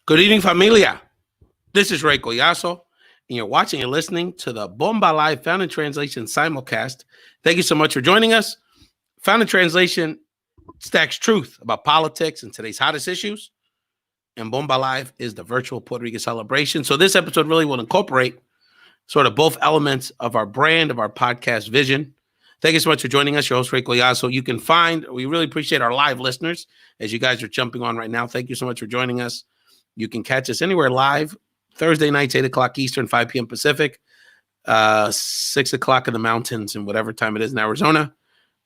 Good evening, familia. This is Ray Collazo, and you're watching and listening to the Bomba Live Found in Translation simulcast. Thank you so much for joining us. Found in Translation stacks truth about politics and today's hottest issues, and Bomba Live is the virtual Puerto Rican celebration. So this episode really will incorporate sort of both elements of our brand, of our podcast vision. Thank you so much for joining us. Your host, Ray Collazo. You can find, we really appreciate our live listeners as you guys are jumping on right now. Thank you so much for joining us. You can catch us anywhere live, Thursday nights, 8 o'clock Eastern, 5 p.m. Pacific, 6 o'clock in the mountains, and whatever time it is in Arizona.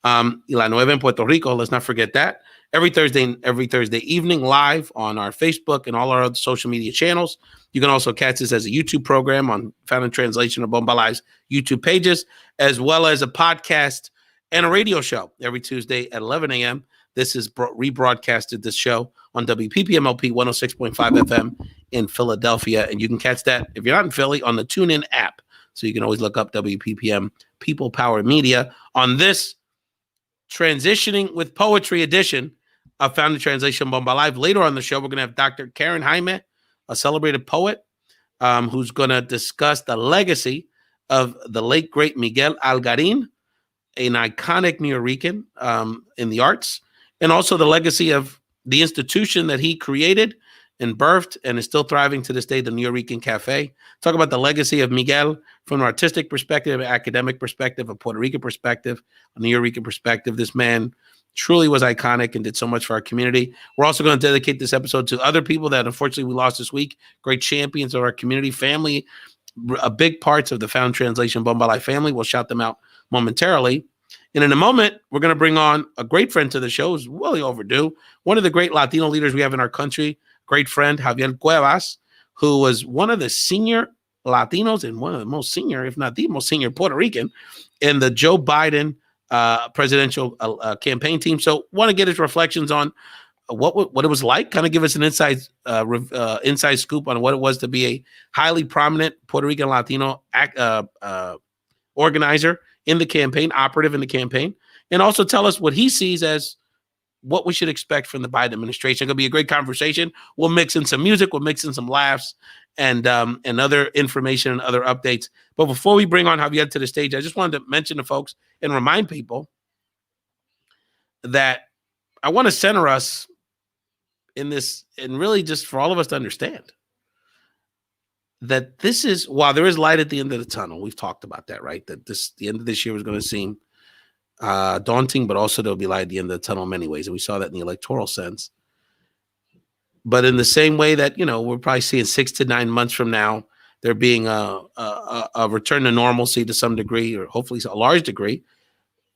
Y la nueva en Puerto Rico, let's not forget that. Every Thursday evening live on our Facebook and all our other social media channels. You can also catch us as a YouTube program on Found in Translation or Bomba Live's YouTube pages, as well as a podcast and a radio show every Tuesday at 11 a.m. This is rebroadcasted, this show, on WPPMLP 106.5 FM in Philadelphia. And you can catch that, if you're not in Philly, on the TuneIn app. So you can always look up WPPM People Power Media. On this Transitioning with Poetry edition of Found in Translation Bomba Live, later on the show, we're going to have Dr. Karen Jaime, a celebrated poet, who's going to discuss the legacy of the late, great Miguel Algarin, an iconic Nuyorican in the arts, and also the legacy of the institution that he created and birthed and is still thriving to this day, the Nuyorican Cafe. Talk about the legacy of Miguel from an artistic perspective, academic perspective, a Puerto Rican perspective, a Nuyorican perspective. This man truly was iconic and did so much for our community. We're also going to dedicate this episode to other people that unfortunately we lost this week, great champions of our community, family, big parts of the Found Translation Bomba Life family. We'll shout them out momentarily. And in a moment, we're going to bring on a great friend to the show. It's really overdue. One of the great Latino leaders we have in our country, great friend, Javier Cuevas, who was one of the senior Latinos and one of the most senior, if not the most senior Puerto Rican in the Joe Biden presidential campaign team. So want to get his reflections on what it was like, kind of give us an inside scoop on what it was to be a highly prominent Puerto Rican Latino organizer in the campaign, operative in the campaign, and also tell us what he sees as what we should expect from the Biden administration. It's going to be a great conversation. We'll mix in some music, we'll mix in some laughs, and other information and other updates. But before we bring on Javier to the stage, I just wanted to mention to folks and remind people that I want to center us in this, and really just for all of us to understand that this is, while there is light at the end of the tunnel, we've talked about that, right? That the end of this year was going to seem daunting, but also there'll be light at the end of the tunnel in many ways. And we saw that in the electoral sense. But in the same way that, we're probably seeing 6 to 9 months from now, there being a return to normalcy to some degree, or hopefully a large degree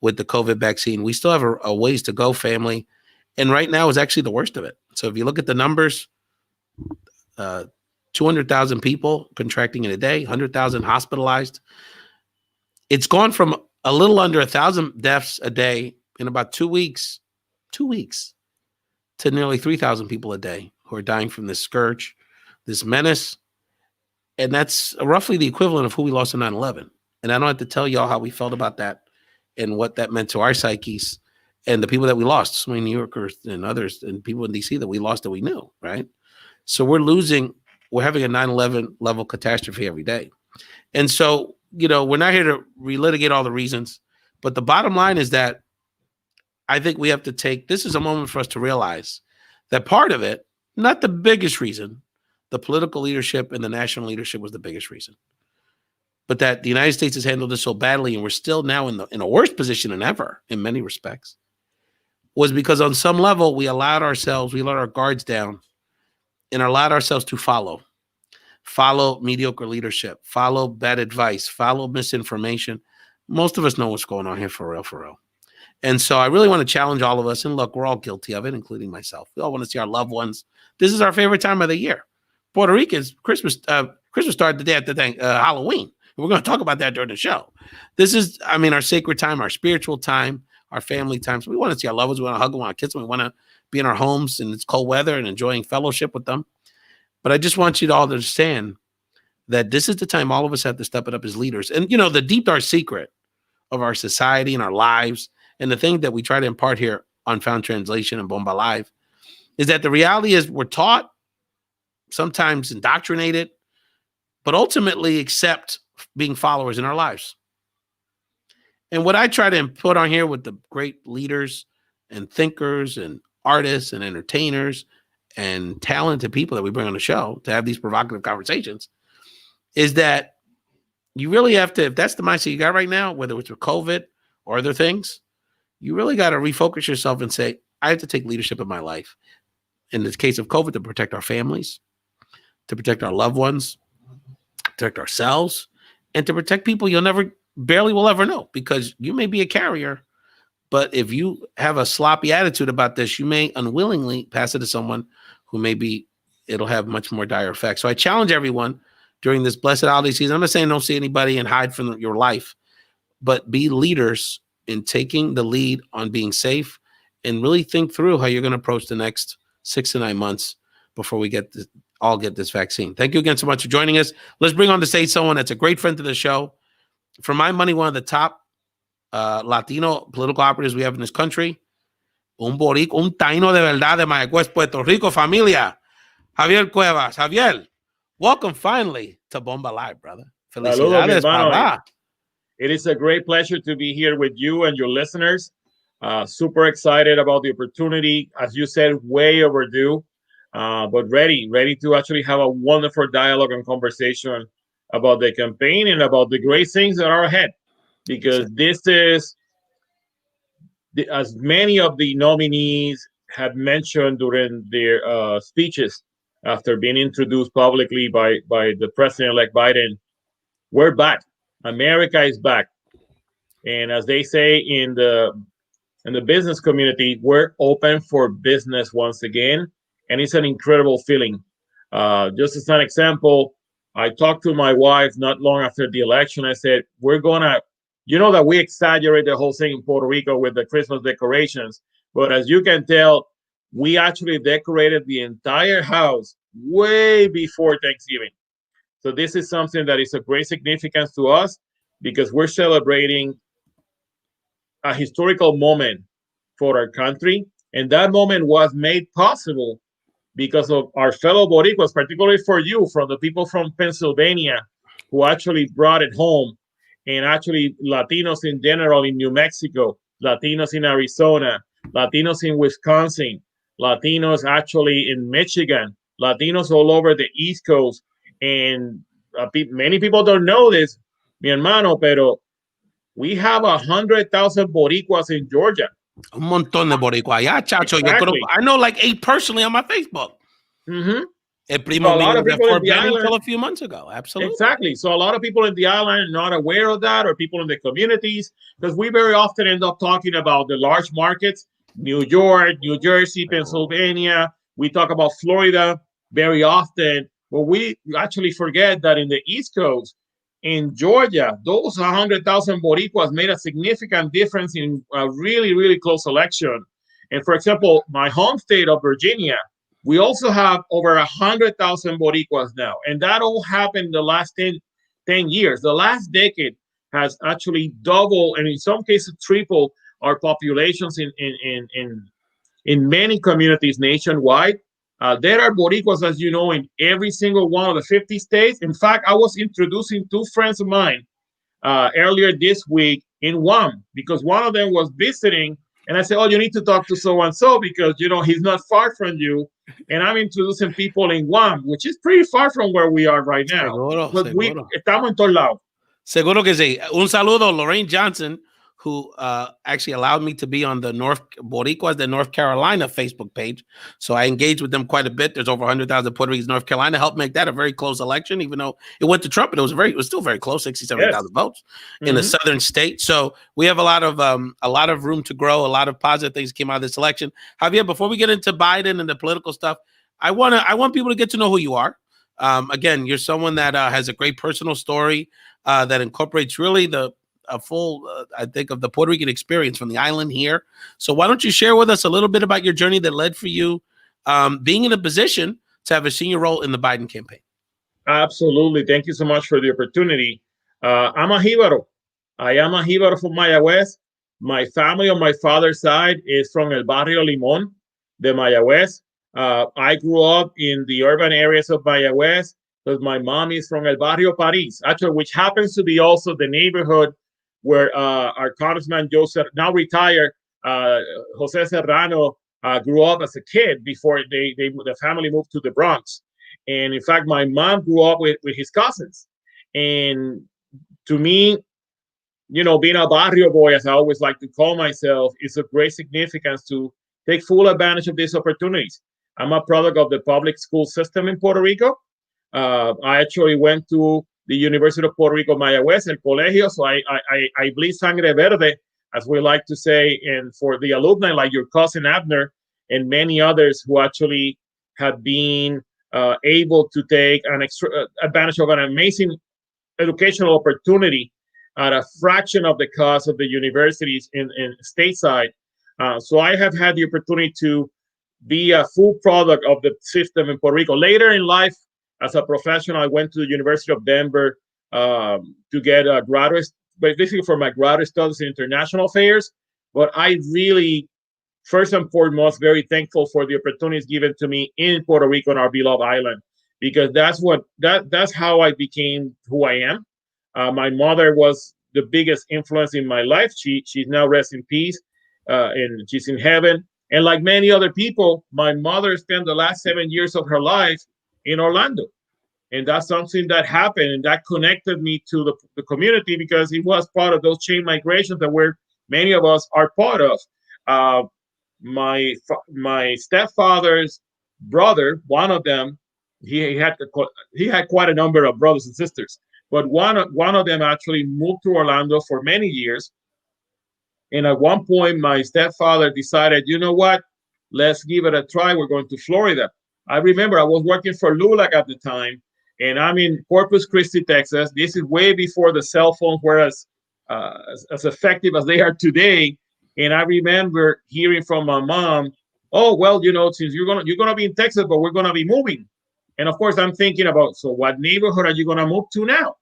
with the COVID vaccine, we still have a ways to go, family. And right now is actually the worst of it. So if you look at the numbers, 200,000 people contracting in a day, 100,000 hospitalized. It's gone from a little under 1,000 deaths a day in about 2 weeks, to nearly 3,000 people a day who are dying from this scourge, this menace. And that's roughly the equivalent of who we lost in 9/11. And I don't have to tell y'all how we felt about that and what that meant to our psyches and the people that we lost, so many New Yorkers and others and people in D.C. that we lost that we knew, right? So we're having a 9/11 level catastrophe every day. And so, we're not here to relitigate all the reasons, but the bottom line is that I think we have to this is a moment for us to realize that part of it, not the biggest reason, the political leadership and the national leadership was the biggest reason, but that the United States has handled this so badly and we're still now in a worse position than ever in many respects, was because on some level we let our guards down and allowed ourselves to follow mediocre leadership, follow bad advice, follow misinformation. Most of us know what's going on here for real. And so I really want to challenge all of us. And look, we're all guilty of it, including myself. We all want to see our loved ones. This is our favorite time of the year. Puerto Ricans, Christmas started the day after Halloween. We're going to talk about that during the show. This is, our sacred time, our spiritual time, our family time. So we want to see our loved ones. We want to hug them, we want to kiss them. We want to be in our homes and it's cold weather and enjoying fellowship with them. But I just want you to all to understand that this is the time all of us have to step it up as leaders. And, the deep, dark secret of our society and our lives, and the thing that we try to impart here on Found Translation and Bomba Live, is that the reality is we're taught sometimes indoctrinated, but ultimately accept being followers in our lives. And what I try to put on here with the great leaders and thinkers and artists and entertainers and talented people that we bring on the show to have these provocative conversations is that you really have to, if that's the mindset you got right now, whether it's with COVID or other things, you really got to refocus yourself and say, I have to take leadership in my life. In this case of COVID, to protect our families, to protect our loved ones, protect ourselves, and to protect people barely will ever know, because you may be a carrier, but if you have a sloppy attitude about this, you may unwillingly pass it to someone who it'll have much more dire effects. So I challenge everyone during this blessed holiday season. I'm not saying don't see anybody and hide from your life, but be leaders in taking the lead on being safe and really think through how you're going to approach the next 6 to 9 months before we all get this vaccine. Thank you again so much for joining us. Let's bring on the stage someone that's a great friend to the show. For my money, one of the top Latino political operatives we have in this country. Un taino de verdad de Mayagüez, Puerto Rico, familia. Javier Cuevas. Javier, welcome finally to Bomba Live, brother. Felicidades, papá. It is a great pleasure to be here with you and your listeners. Super excited about the opportunity. As you said, way overdue, but ready to actually have a wonderful dialogue and conversation about the campaign and about the great things that are ahead. Because this is, as many of the nominees have mentioned during their speeches after being introduced publicly by the President-elect Biden, we're back. America is back. And as they say in the business community, we're open for business once again. And it's an incredible feeling. Just as an example, I talked to my wife not long after the election. I said, we're going to, that we exaggerate the whole thing in Puerto Rico with the Christmas decorations. But as you can tell, we actually decorated the entire house way before Thanksgiving. So this is something that is of great significance to us because we're celebrating a historical moment for our country. And that moment was made possible because of our fellow Boricuas, particularly for you, from the people from Pennsylvania who actually brought it home, and actually Latinos in general in New Mexico, Latinos in Arizona, Latinos in Wisconsin, Latinos actually in Michigan, Latinos all over the East Coast. And many people don't know this, mi hermano, pero we have 100,000 Boricuas in Georgia. Un montón de Boricua. Yeah, chacho. Exactly. I know like 8 personally on my Facebook. Mm-hmm. El primo so mío de Fort Benning until a few months ago. Absolutely. Exactly. So a lot of people in the island are not aware of that, or people in the communities, because we very often end up talking about the large markets, New York, New Jersey, Pennsylvania. We talk about Florida very often, but we actually forget that in the East Coast, in Georgia, those 100,000 Boricuas made a significant difference in a really, really close election. And for example, my home state of Virginia, we also have over 100,000 Boricuas now. And that all happened in the last 10 years. The last decade has actually doubled, and in some cases tripled, our populations in many communities nationwide. There are Boricuas, as you know, in every single one of the 50 states. In fact, I was introducing 2 friends of mine earlier this week in Guam, because one of them was visiting, and I said, oh, you need to talk to so-and-so because, he's not far from you. And I'm introducing people in Guam, which is pretty far from where we are right now. Seguro, but seguro. Estamos en todos lados. Seguro que sí. Un saludo, Lorraine Johnson, who actually allowed me to be on the Boricuas de North Carolina Facebook page. So I engaged with them quite a bit. There's over 100,000 Puerto Ricans in North Carolina. Helped make that a very close election, even though it went to Trump, but it was still very close, 67,000 votes in a southern state. So we have a lot of room to grow. A lot of positive things came out of this election. Javier, before we get into Biden and the political stuff, I want people to get to know who you are. Again, you're someone that has a great personal story that incorporates really a full, I think, of the Puerto Rican experience from the island here. So why don't you share with us a little bit about your journey that led for you being in a position to have a senior role in the Biden campaign? Absolutely. Thank you so much for the opportunity. I'm a Jíbaro. I am a Jíbaro from Mayagüez. My family on my father's side is from El Barrio Limón de Mayagüez. I grew up in the urban areas of Mayagüez because my mom is from El Barrio Paris, actually, which happens to be also the neighborhood where our congressman Joseph, now retired, Jose Serrano, grew up as a kid before the family moved to the Bronx. And in fact, my mom grew up with his cousins. And to me, being a barrio boy, as I always like to call myself, is of great significance to take full advantage of these opportunities. I'm a product of the public school system in Puerto Rico. I actually went to the University of Puerto Rico, Mayagüez, el colegio. So I bleed sangre verde, as we like to say, and for the alumni like your cousin Abner and many others who actually have been able to take advantage of an amazing educational opportunity at a fraction of the cost of the universities in stateside. So I have had the opportunity to be a full product of the system in Puerto Rico. Later in life, as a professional, I went to the University of Denver to get a graduate, basically for my graduate studies in international affairs. But I really, first and foremost, very thankful for the opportunities given to me in Puerto Rico on our beloved island, because that's how I became who I am. My mother was the biggest influence in my life. She's now rest in peace, and she's in heaven. And like many other people, my mother spent the last 7 years of her life in Orlando. And that's something that happened, and that connected me to the community because it was part of those chain migrations that many of us are part of. My stepfather's brother, one of them, he had quite a number of brothers and sisters, but one of them actually moved to Orlando for many years. And at one point, my stepfather decided, you know what, let's give it a try. We're going to Florida. I remember I was working for LULAC at the time, and I'm in Corpus Christi, Texas. This is way before the cell phones were as effective as they are today. And I remember hearing from my mom, "Oh, well, since you're gonna be in Texas, but we're gonna be moving." And of course, I'm thinking about, so what neighborhood are you gonna move to now?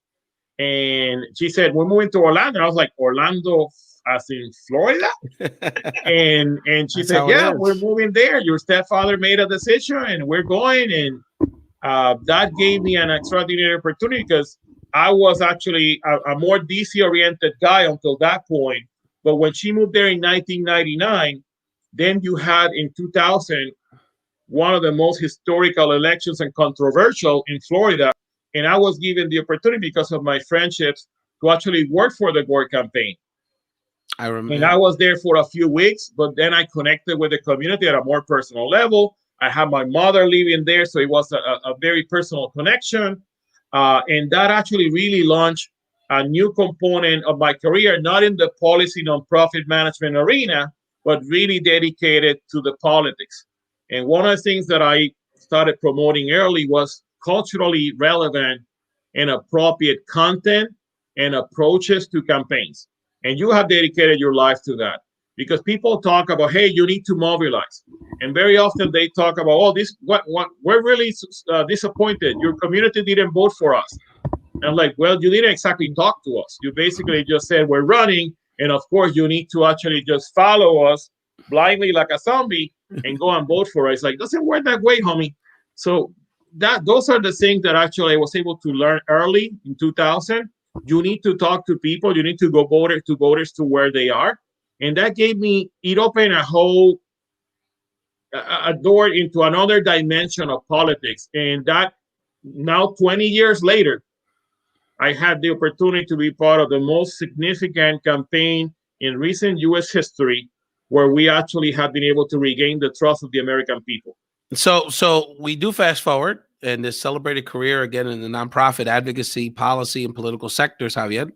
And she said, "We're moving to Orlando." And I was like, "Orlando, as in Florida?" and she said, "Yeah, we're moving there. Your stepfather made a decision, and we're going." And that gave me an extraordinary opportunity because I was actually a more DC oriented guy until that point. But when she moved there in 1999, then you had in 2000 one of the most historical elections and controversial in Florida. And I was given the opportunity because of my friendships to actually work for the Gore campaign. I remember. And I was there for a few weeks, but then I connected with the community at a more personal level. I had my mother living there, so it was a very personal connection. And that actually really launched a new component of my career, not in the policy nonprofit management arena, but really dedicated to the politics. And one of the things that I started promoting early was culturally relevant and appropriate content and approaches to campaigns. And you have dedicated your life to that because people talk about, hey, you need to mobilize. And very often they talk about, oh, we're really disappointed. Your community didn't vote for us. And I'm like, well, you didn't exactly talk to us. You basically just said we're running. And of course, you need to actually just follow us blindly like a zombie and go and vote for us. It's like, doesn't work that way, homie. So those are the things that actually I was able to learn early in 2000. You need to talk to people. You need to go voters to where they are. And that it opened a door into another dimension of politics. And that now 20 years later, I had the opportunity to be part of the most significant campaign in recent U.S. history where we actually have been able to regain the trust of the American people. So we do fast forward in this celebrated career again in the nonprofit advocacy, policy, and political sectors, Javier.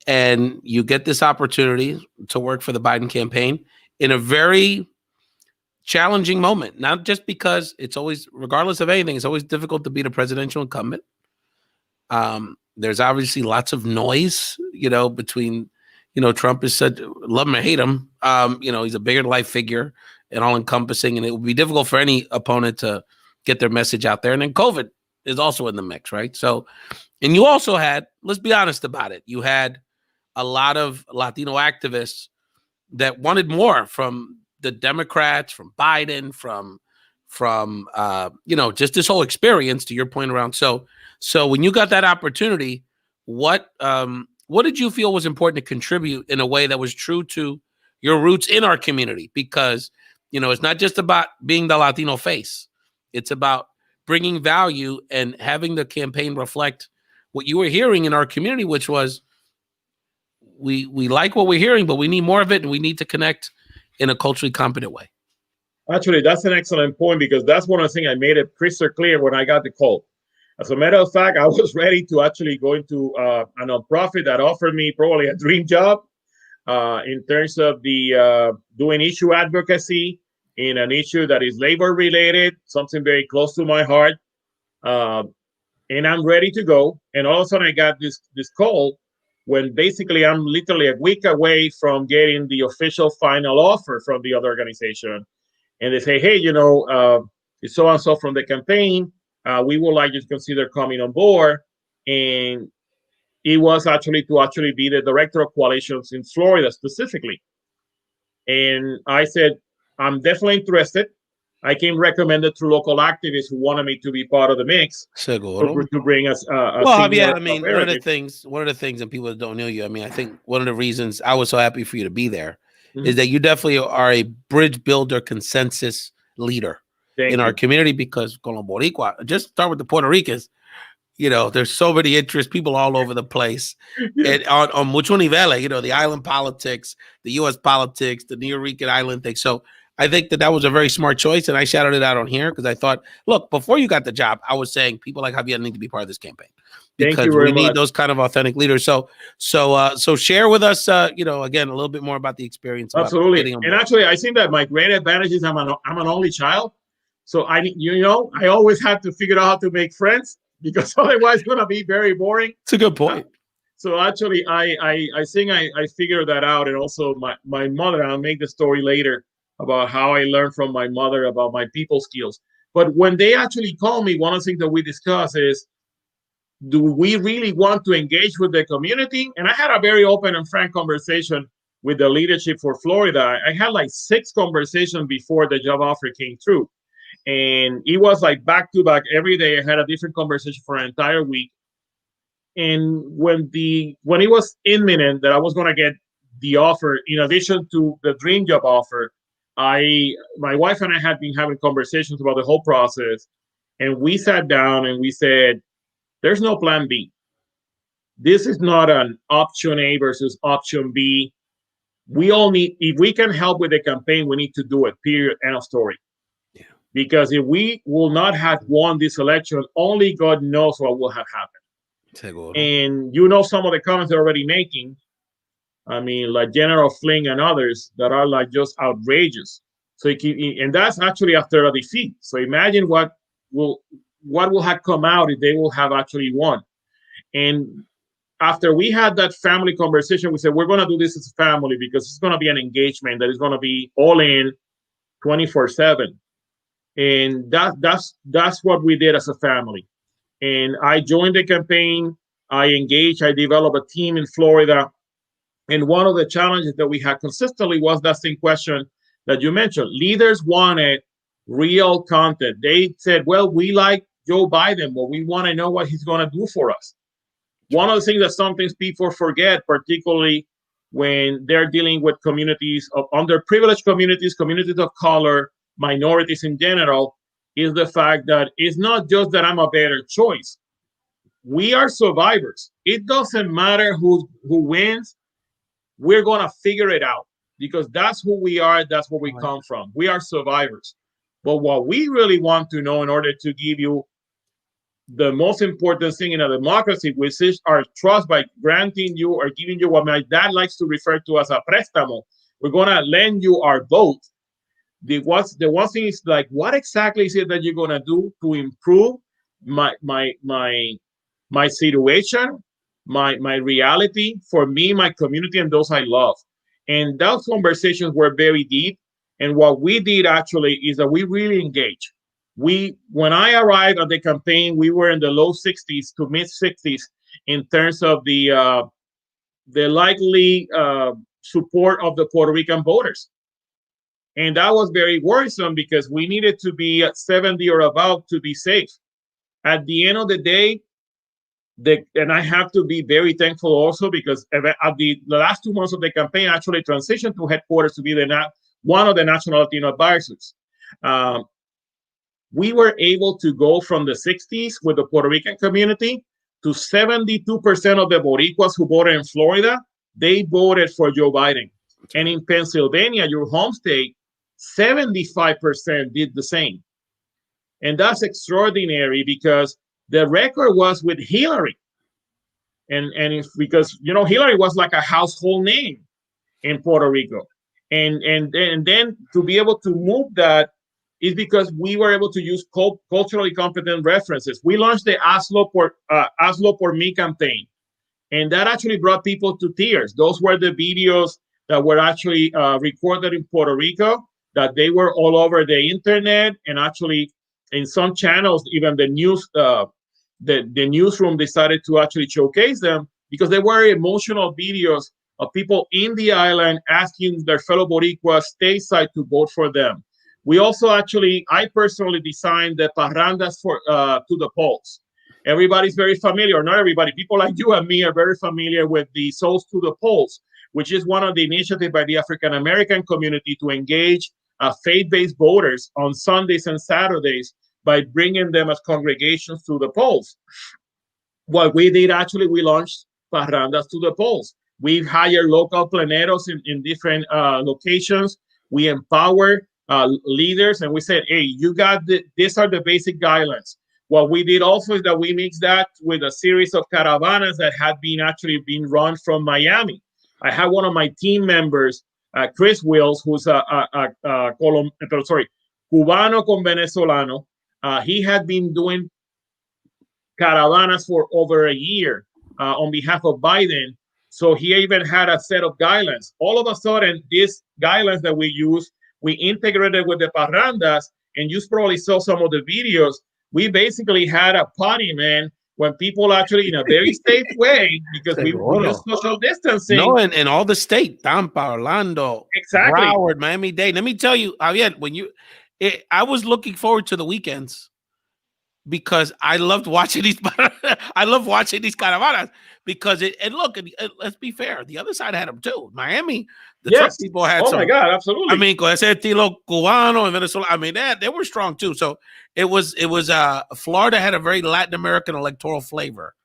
And you get this opportunity to work for the Biden campaign in a very challenging moment, not just because it's always, regardless of anything, it's always difficult to beat a presidential incumbent. There's obviously lots of noise, between, Trump is such, love him or hate him. He's a bigger than life figure and all encompassing, and it would be difficult for any opponent to get their message out there. And then COVID is also in the mix, right? So, and you also had, let's be honest about it, you had a lot of Latino activists that wanted more from the Democrats, from Biden, from from just this whole experience, to your point around. So when you got that opportunity, what did you feel was important to contribute in a way that was true to your roots in our community? Because it's not just about being the Latino face. It's about bringing value and having the campaign reflect what you were hearing in our community, which was we like what we're hearing, but we need more of it, and we need to connect in a culturally competent way. Actually, that's an excellent point, because that's one of the things I made it crystal clear when I got the call. As a matter of fact, I was ready to actually go into a nonprofit that offered me probably a dream job in terms of the doing issue advocacy in an issue that is labor related, something very close to my heart. And I'm ready to go. And all of a sudden I got this call when basically I'm literally a week away from getting the official final offer from the other organization. And they say, hey, it's so and so from the campaign. We would like you to consider coming on board. And it was actually to be the director of coalitions in Florida specifically. And I said, I'm definitely interested. I came recommended through local activists who wanted me to be part of the mix. Seguro. To bring us well, Javier, I mean, one of the things, and people that don't know you, I mean, I think one of the reasons I was so happy for you to be there is that you definitely are a bridge builder, consensus leader in our community, because con los Boricua, just start with the Puerto Ricans, there's so many interests, people all over the place, and on mucho niveles, the island politics, the U.S. politics, the Nuyorican island thing. So I think that was a very smart choice, and I shouted it out on here because I thought, look, before you got the job, I was saying people like Javier need to be part of this campaign because we need those kind of authentic leaders. So share with us, again, a little bit more about the experience. Absolutely, and actually, I think that my great advantage is I'm an only child, so I always have to figure out how to make friends, because otherwise it's going to be very boring. It's a good point. So actually, I think I figured that out, and also my mother. I'll make the story later about how I learned from my mother about my people skills. But when they actually called me, one of the things that we discussed is, do we really want to engage with the community? And I had a very open and frank conversation with the leadership for Florida. I had like 6 conversations before the job offer came through. And it was like back to back every day. I had a different conversation for an entire week. And when it was imminent that I was going to get the offer, in addition to the dream job offer, my wife and I had been having conversations about the whole process, and we sat down and we said, there's no plan B. This is not an option A versus option B. We all need, if we can help with the campaign, we need to do it, period, end of story. Yeah. Because if we will not have won this election, only God knows what will have happened. Seguro. And some of the comments they're already making, I mean, like General Flynn and others that are like just outrageous. So and that's actually after a defeat. So imagine what will have come out if they will have actually won. And after we had that family conversation, we said, we're going to do this as a family, because it's going to be an engagement that is going to be all in 24/7. And that's what we did as a family. And I joined the campaign. I engaged. I developed a team in Florida. And one of the challenges that we had consistently was that same question that you mentioned. Leaders wanted real content. They said, well, we like Joe Biden, but we want to know what he's going to do for us. One of the things that sometimes people forget, particularly when they're dealing with communities of underprivileged communities of color, minorities in general, is the fact that it's not just that I'm a better choice. We are survivors. It doesn't matter who wins. We're going to figure it out, because that's who we are. That's where we come from. We are survivors. But what we really want to know, in order to give you the most important thing in a democracy, which is our trust, by granting you or giving you what my dad likes to refer to as a préstamo, we're going to lend you our vote. The one thing is, like, what exactly is it that you're going to do to improve my situation, my reality, for me, my community, and those I love. And those conversations were very deep. And what we did actually is that we really engaged. When I arrived at the campaign, we were in the low 60s to mid 60s in terms of the likely support of the Puerto Rican voters. And that was very worrisome because we needed to be at 70 or above to be safe. At the end of the day, and I have to be very thankful also because at the last 2 months of the campaign, I actually transitioned to headquarters to be one of the national Latino advisors. We were able to go from the 60s with the Puerto Rican community to 72% of the Boricuas who voted in Florida, they voted for Joe Biden. And in Pennsylvania, your home state, 75% did the same. And that's extraordinary because the record was with Hillary. Because, you know, Hillary was like a household name in Puerto Rico. And then to be able to move that is because we were able to use culturally competent references. We launched the Hazlo por mí campaign, and that actually brought people to tears. Those were the videos that were actually recorded in Puerto Rico, that they were all over the internet, and actually in some channels, even the news, the newsroom decided to actually showcase them because they were emotional videos of people in the island asking their fellow Boricuas stateside to vote for them. We also I personally designed the parrandas to the polls. Everybody's very familiar, not everybody, people like you and me are very familiar with the Souls to the Polls, which is one of the initiatives by the African-American community to engage faith-based voters on Sundays and Saturdays by bringing them as congregations to the polls. What we did, we launched parrandas to the polls. We've hired local pleneros in different locations. We empower leaders, and we said, hey, you got these are the basic guidelines. What we did also is that we mixed that with a series of caravanas that had been run from Miami. I had one of my team members, Chris Wills, who's Cubano con Venezolano. He had been doing caravanas for over a year on behalf of Biden. So he even had a set of guidelines. All of a sudden, these guidelines that we use, we integrated with the parrandas, and you probably saw some of the videos. We basically had a party, man, when people actually, in a very safe way, because we use social distancing. No, and all the state, Tampa, Orlando, exactly, Broward, Miami-Dade. Let me tell you, Javier, I was looking forward to the weekends because I loved watching these. I love watching these caravanas because let's be fair, the other side had them too. Miami, the Trump people had some. Oh my God, absolutely. I mean, con ese estilo cubano and Venezuela. I mean, they were strong too. So it was. Florida had a very Latin American electoral flavor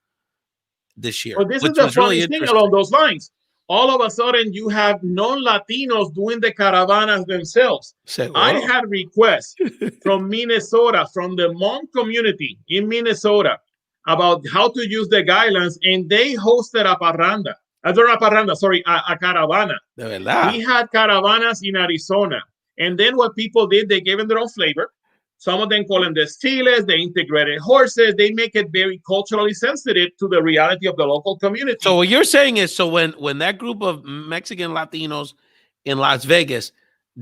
this year. But this is the funny thing along those lines. All of a sudden, you have non-Latinos doing the caravanas themselves. I had requests from Minnesota, from the Hmong community in Minnesota, about how to use the guidelines, and they hosted a parranda. A caravana. De verdad. We had caravanas in Arizona. And then what people did, they gave them their own flavor. Some of them call them desfiles, they integrated horses, they make it very culturally sensitive to the reality of the local community. So what you're saying is, so when that group of Mexican Latinos in Las Vegas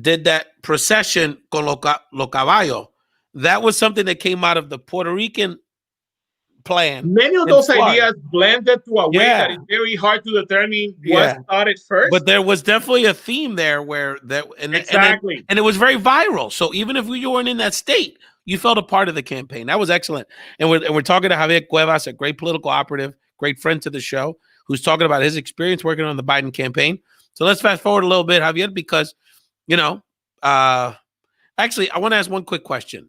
did that procession con lo caballo, that was something that came out of the Puerto Rican plan. Many of those ideas blended to a way that is very hard to determine what started first. But there was definitely a theme there where that and it was very viral. So even if you weren't in that state, you felt a part of the campaign. That was excellent. And we're talking to Javier Cuevas, a great political operative, great friend to the show, who's talking about his experience working on the Biden campaign. So let's fast forward a little bit, Javier, because actually I want to ask one quick question.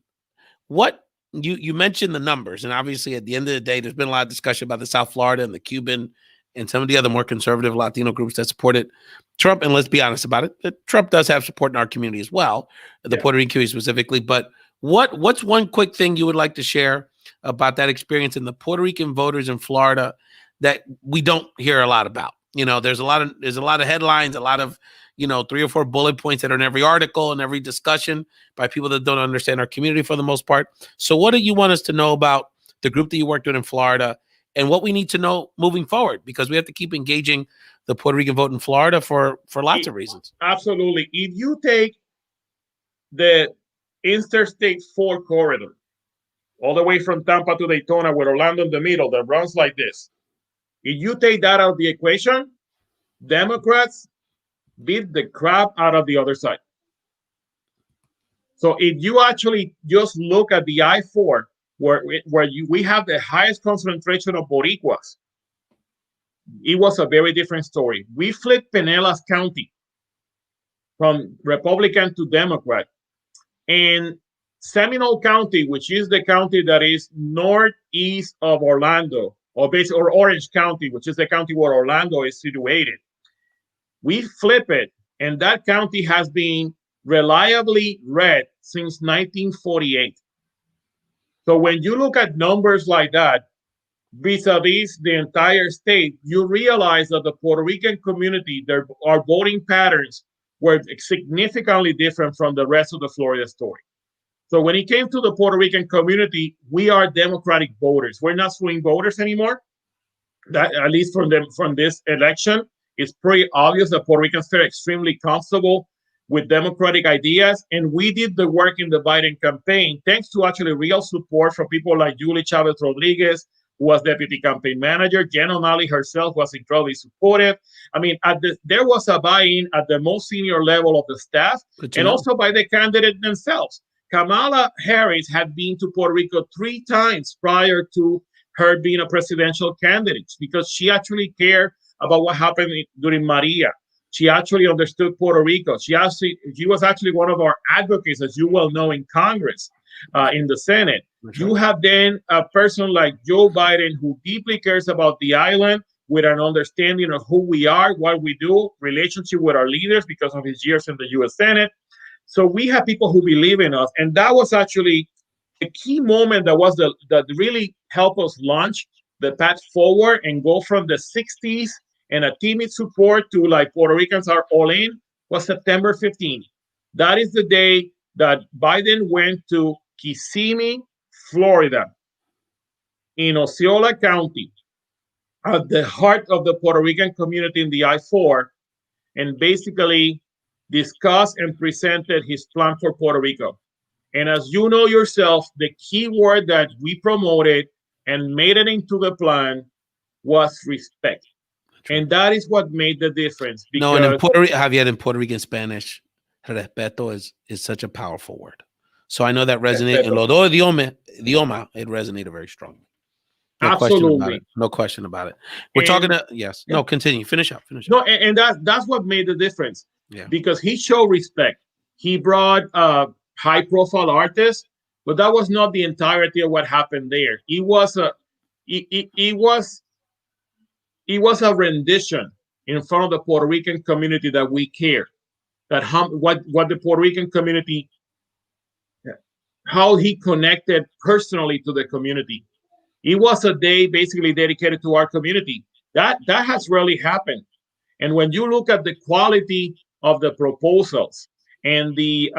What you mentioned the numbers, and obviously at the end of the day, there's been a lot of discussion about the South Florida and the Cuban and some of the other more conservative Latino groups that supported Trump. And let's be honest about it, Trump does have support in our community as well, the Puerto Rican community specifically. But what's one quick thing you would like to share about that experience in the Puerto Rican voters in Florida that we don't hear a lot about? There's a lot of headlines, a lot of 3 or 4 bullet points that are in every article and every discussion by people that don't understand our community for the most part. So what do you want us to know about the group that you worked with in Florida and what we need to know moving forward? Because we have to keep engaging the Puerto Rican vote in Florida for lots of reasons. Absolutely. If you take the Interstate 4 corridor, all the way from Tampa to Daytona with Orlando in the middle, that runs like this. If you take that out of the equation, Democrats beat the crap out of the other side. So if you actually just look at the I-4, we have the highest concentration of Boricuas, it was a very different story. We flipped Pinellas County from Republican to Democrat. And Seminole County, which is the county that is northeast of Orlando, or Orange County, which is the county where Orlando is situated, we flip it, and that county has been reliably red since 1948. So when you look at numbers like that, vis-a-vis the entire state, you realize that the Puerto Rican community, our voting patterns were significantly different from the rest of the Florida story. So when it came to the Puerto Rican community, we are Democratic voters. We're not swing voters anymore. That, at least from this election, it's pretty obvious that Puerto Ricans feel extremely comfortable with democratic ideas. And we did the work in the Biden campaign, thanks to actually real support from people like Julie Chavez Rodriguez, who was deputy campaign manager. Jen O'Malley herself was incredibly supportive. I mean, there was a buy-in at the most senior level of the staff, and also by the candidate themselves. Kamala Harris had been to Puerto Rico 3 times prior to her being a presidential candidate, because she actually cared about what happened during Maria. She actually understood Puerto Rico. She was actually one of our advocates, as you well know, in Congress, in the Senate. You have then a person like Joe Biden, who deeply cares about the island, with an understanding of who we are, what we do, relationship with our leaders because of his years in the U.S. Senate. So we have people who believe in us. And that was actually a key moment that really helped us launch the path forward and go from the 60s and a timid support to like Puerto Ricans are all in, was September 15th. That is the day that Biden went to Kissimmee, Florida, in Osceola County, at the heart of the Puerto Rican community in the I-4, and basically discussed and presented his plan for Puerto Rico. And as you know yourself, the key word that we promoted and made it into the plan was respect. And that is what made the difference. No, and in Javier, in Puerto Rican Spanish, respeto is such a powerful word. So I know that resonated. In los dos idioma, it resonated very strongly. No Absolutely. Question about it. No question about it. We're talking to, yes. No, continue. Finish up. No, and that's what made the difference. Yeah. Because he showed respect. He brought high-profile artists, but that was not the entirety of what happened there. It was a rendition in front of the Puerto Rican community that we care, that what the Puerto Rican community, how he connected personally to the community. It was a day basically dedicated to our community. That has rarely happened. And when you look at the quality of the proposals and the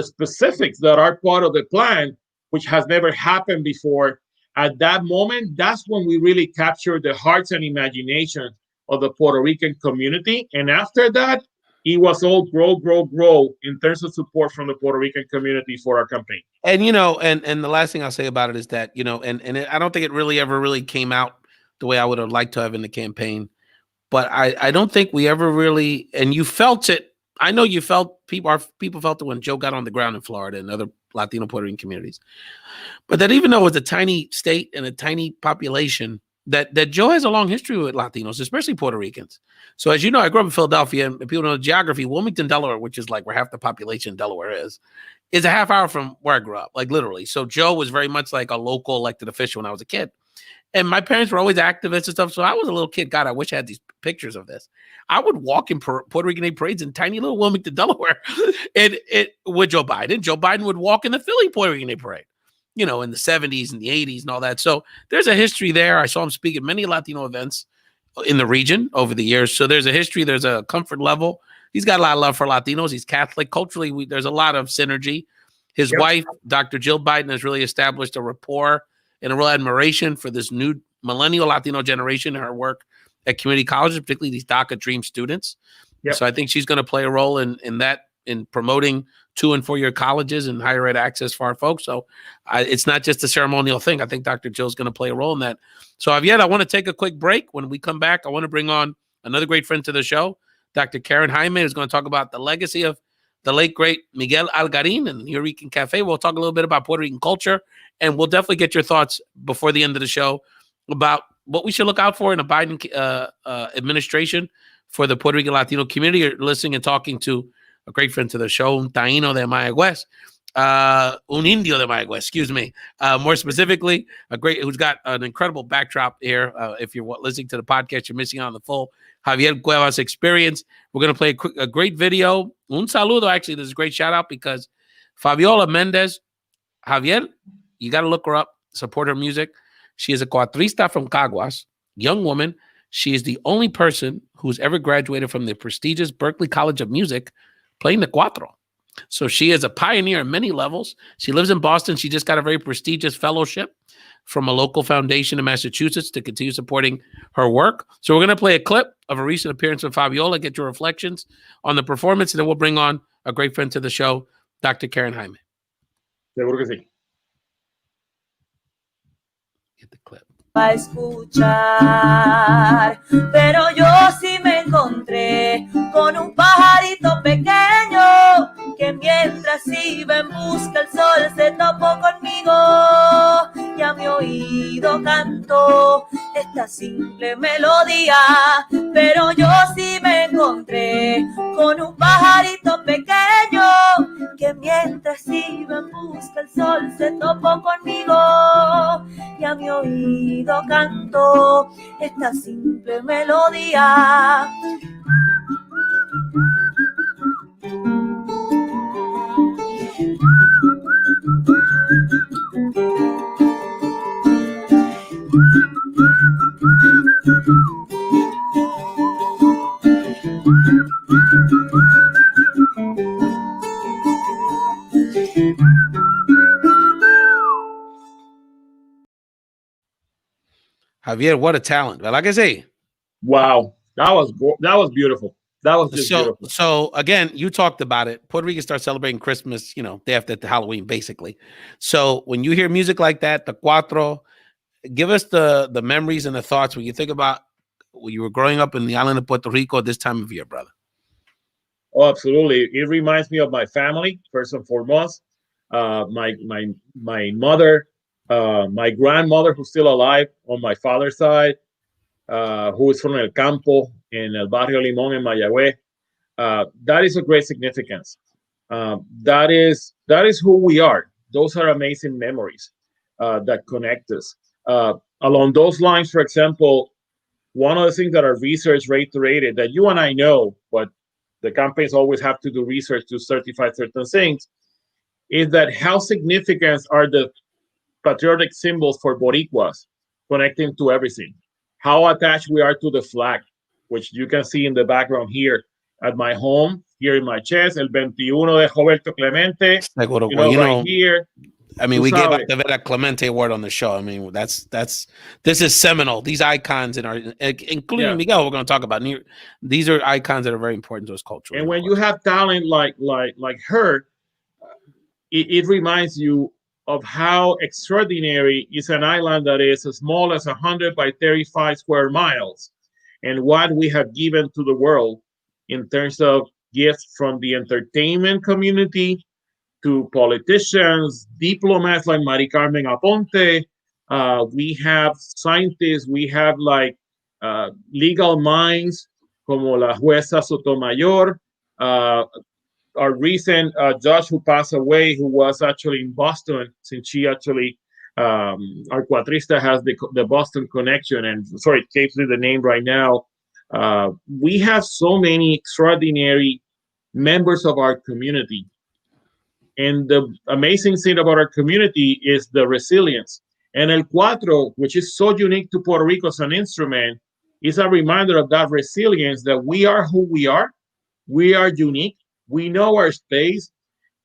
specifics that are part of the plan, which has never happened before, at that moment, that's when we really captured the hearts and imaginations of the Puerto Rican community. And after that, it was all grow in terms of support from the Puerto Rican community for our campaign. And, and the last thing I'll say about it is that, I don't think it ever came out the way I would have liked to have in the campaign. But I don't think we ever really, and you felt it. I know you felt people felt it when Joe got on the ground in Florida and other Latino Puerto Rican communities. But that even though it's a tiny state and a tiny population, that Joe has a long history with Latinos, especially Puerto Ricans. So as you know, I grew up in Philadelphia, and people know the geography. Wilmington, Delaware, which is like where half the population in Delaware is a half hour from where I grew up, like literally. So Joe was very much like a local elected official when I was a kid. And my parents were always activists and stuff. So I was a little kid. God, I wish I had these pictures of this. I would walk in Puerto Rican Day parades in tiny little Wilmington, Delaware, and with Joe Biden. Joe Biden would walk in the Philly Puerto Rican Day parade, in the 70s and the 80s and all that. So there's a history there. I saw him speak at many Latino events in the region over the years. So there's a history. There's a comfort level. He's got a lot of love for Latinos. He's Catholic. Culturally, there's a lot of synergy. His wife, Dr. Jill Biden, has really established a rapport and a real admiration for this new millennial Latino generation and her work at community colleges, particularly these DACA Dream students. Yep. So I think she's going to play a role in promoting 2- and 4-year colleges and higher ed access for our folks. So it's not just a ceremonial thing. I think Dr. Jill's going to play a role in that. So Javier, I want to take a quick break. When we come back, I want to bring on another great friend to the show, Dr. Karen Jaime, who's going to talk about the legacy of the late, great Miguel Algarin and the Nuyorican Cafe. We'll talk a little bit about Puerto Rican culture, and we'll definitely get your thoughts before the end of the show about what we should look out for in a Biden administration for the Puerto Rican Latino community. You're listening and talking to a great friend to the show, un taíno de Mayagüez, un indio de Mayagüez, excuse me. More specifically, who's got an incredible backdrop here. If you're listening to the podcast, you're missing out on the full Javier Cuevas experience. We're going to play a great video. Un saludo, actually, this is a great shout out because Fabiola Mendez, Javier, you got to look her up, support her music. She is a cuatrista from Caguas, young woman. She is the only person who's ever graduated from the prestigious Berklee College of Music playing the cuatro. So she is a pioneer in many levels. She lives in Boston. She just got a very prestigious fellowship from a local foundation in Massachusetts to continue supporting her work. So we're going to play a clip of a recent appearance of Fabiola, get your reflections on the performance, and then we'll bring on a great friend to the show, Dr. Karen Jaime. Seguro que sí. Get the clip. A escuchar, pero yo sí me encontré con un pajarito pequeño que mientras iba en busca del sol se topó conmigo y a mi oído cantó esta simple melodía, pero yo sí me encontré con un pajarito pequeño que mientras iba en busca del sol se topó conmigo y a mi oído canto esta simple melodía. Javier, what a talent. Like I say, wow, that was beautiful. That was just beautiful. So again, you talked about it. Puerto Rican starts celebrating Christmas, day after Halloween, basically. So when you hear music like that, the cuatro, give us the memories and the thoughts when you think about when you were growing up in the island of Puerto Rico at this time of year, brother. Oh, absolutely. It reminds me of my family, first and foremost. My mother, my grandmother, who's still alive on my father's side, who is from El Campo in El Barrio Limón in Mayagüez. That is a great significance. That is who we are. Those are amazing memories that connect us. Along those lines, for example, one of the things that our research reiterated that you and I know, but the campaigns always have to do research to certify certain things, is that how significant are the patriotic symbols for Boricuas connecting to everything. How attached we are to the flag, which you can see in the background here at my home, here in my chest, el 21 de Roberto Clemente, right here. I mean, we gave out the Vera Clemente award on the show. I mean, this is seminal. These icons in our, including Miguel, we're going to talk about. These are icons that are very important to us culturally. And when you have talent like her, it reminds you of how extraordinary is an island that is as small as 100 by 35 square miles, and what we have given to the world in terms of gifts from the entertainment community to politicians, diplomats like Mari Carmen Aponte. We have scientists, we have legal minds como la jueza Sotomayor, our recent judge who passed away, who was actually in Boston, since she actually, our cuatrista has the Boston connection, and sorry, it escapes me the name right now. We have so many extraordinary members of our community. And the amazing thing about our community is the resilience. And El Cuatro, which is so unique to Puerto Rico as an instrument, is a reminder of that resilience, that we are who we are. We are unique. We know our space.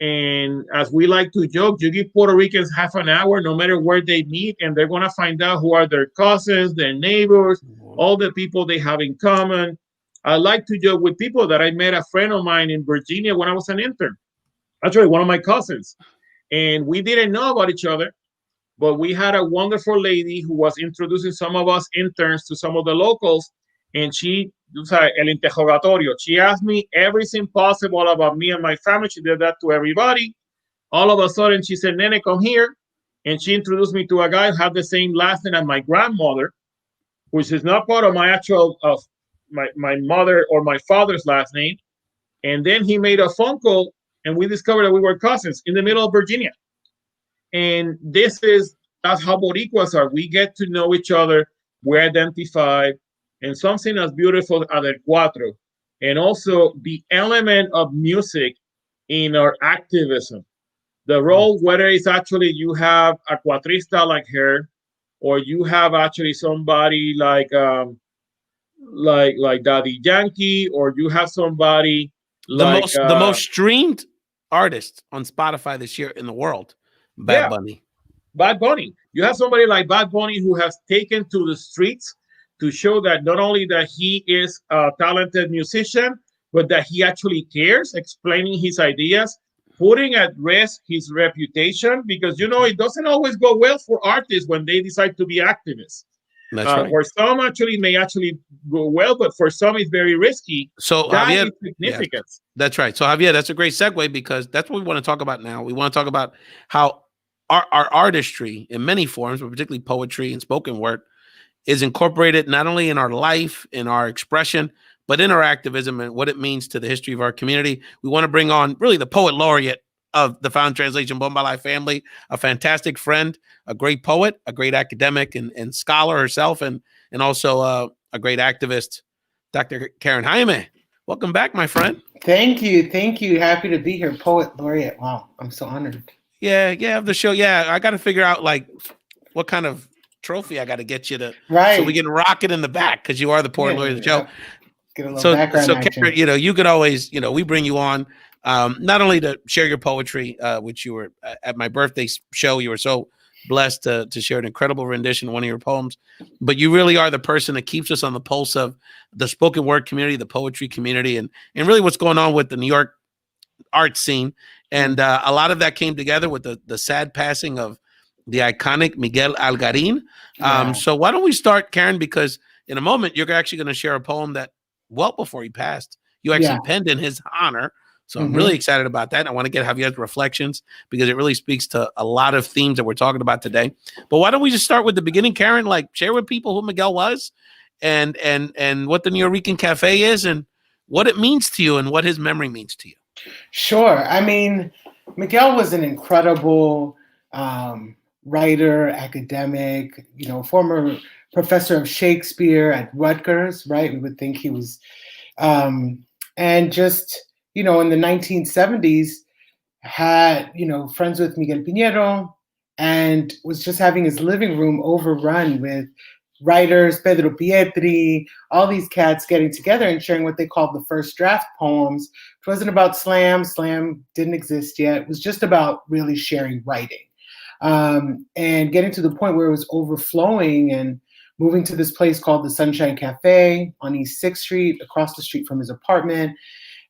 And as we like to joke, you give Puerto Ricans half an hour, no matter where they meet, and they're going to find out who are their cousins, their neighbors, all the people they have in common. I like to joke with people that I met a friend of mine in Virginia when I was an intern. Actually, one of my cousins. And we didn't know about each other, but we had a wonderful lady who was introducing some of us interns to some of the locals. and she, o sea, el interrogatorio. She asked me everything possible about me and my family. She did that to everybody. All of a sudden, she said, Nene, come here. And she introduced me to a guy who had the same last name as my grandmother, which is not part of my actual, my mother or my father's last name. And then he made a phone call, and we discovered that we were cousins in the middle of Virginia. And that's how Boricuas are. We get to know each other. We identify, and something as beautiful as El Cuatro, and also the element of music in our activism. The role, whether it's actually you have a cuatrista like her, or you have actually somebody like Daddy Yankee, or you have somebody like the most streamed artist on Spotify this year in the world, Bad Bunny. Bad Bunny. You have somebody like Bad Bunny who has taken to the streets to show that not only that he is a talented musician, but that he actually cares, explaining his ideas, putting at risk his reputation, because it doesn't always go well for artists when they decide to be activists. That's right. For some may go well, but for some it's very risky. So that Javier, is significant. Yes, that's right. So Javier, that's a great segue, because that's what we want to talk about now. We want to talk about how our artistry in many forms, but particularly poetry and spoken word, is incorporated not only in our life, in our expression, but in our activism and what it means to the history of our community. We want to bring on really the poet laureate of the Found Translation Bomba Life family, a fantastic friend, a great poet, a great academic and scholar herself, and also a great activist, Dr. Karen Jaime. Welcome back, my friend. Thank you. Happy to be here. Poet laureate. Wow, I'm so honored. Yeah, of the show. Yeah, I got to figure out like what kind of trophy I got to get you to, right? So we can rock it in the back, because you are the poet laureate of the show. Get a little background action. Karen, you could always, we bring you on not only to share your poetry, which you were at my birthday show. You were so blessed to share an incredible rendition of one of your poems, but you really are the person that keeps us on the pulse of the spoken word community, the poetry community, and really what's going on with the New York art scene. And a lot of that came together with the sad passing of the iconic Miguel Algarin. So why don't we start, Karen, because in a moment, you're actually going to share a poem that well before he passed, you actually penned in his honor. So I'm really excited about that. I want to get Javier's reflections, because it really speaks to a lot of themes that we're talking about today. But why don't we just start with the beginning, Karen? Like, share with people who Miguel was and what the Nuyorican Cafe is and what it means to you and what his memory means to you. Sure. I mean, Miguel was an incredible writer, academic, former professor of Shakespeare at Rutgers, right? We would think he was, and just, in the 1970s, had, friends with Miguel Piñero, and was just having his living room overrun with writers, Pedro Pietri, all these cats getting together and sharing what they called the first draft poems, which wasn't about slam. Slam didn't exist yet. It was just about really sharing writing. And getting to the point where it was overflowing and moving to this place called the Sunshine Cafe on East 6th Street, across the street from his apartment.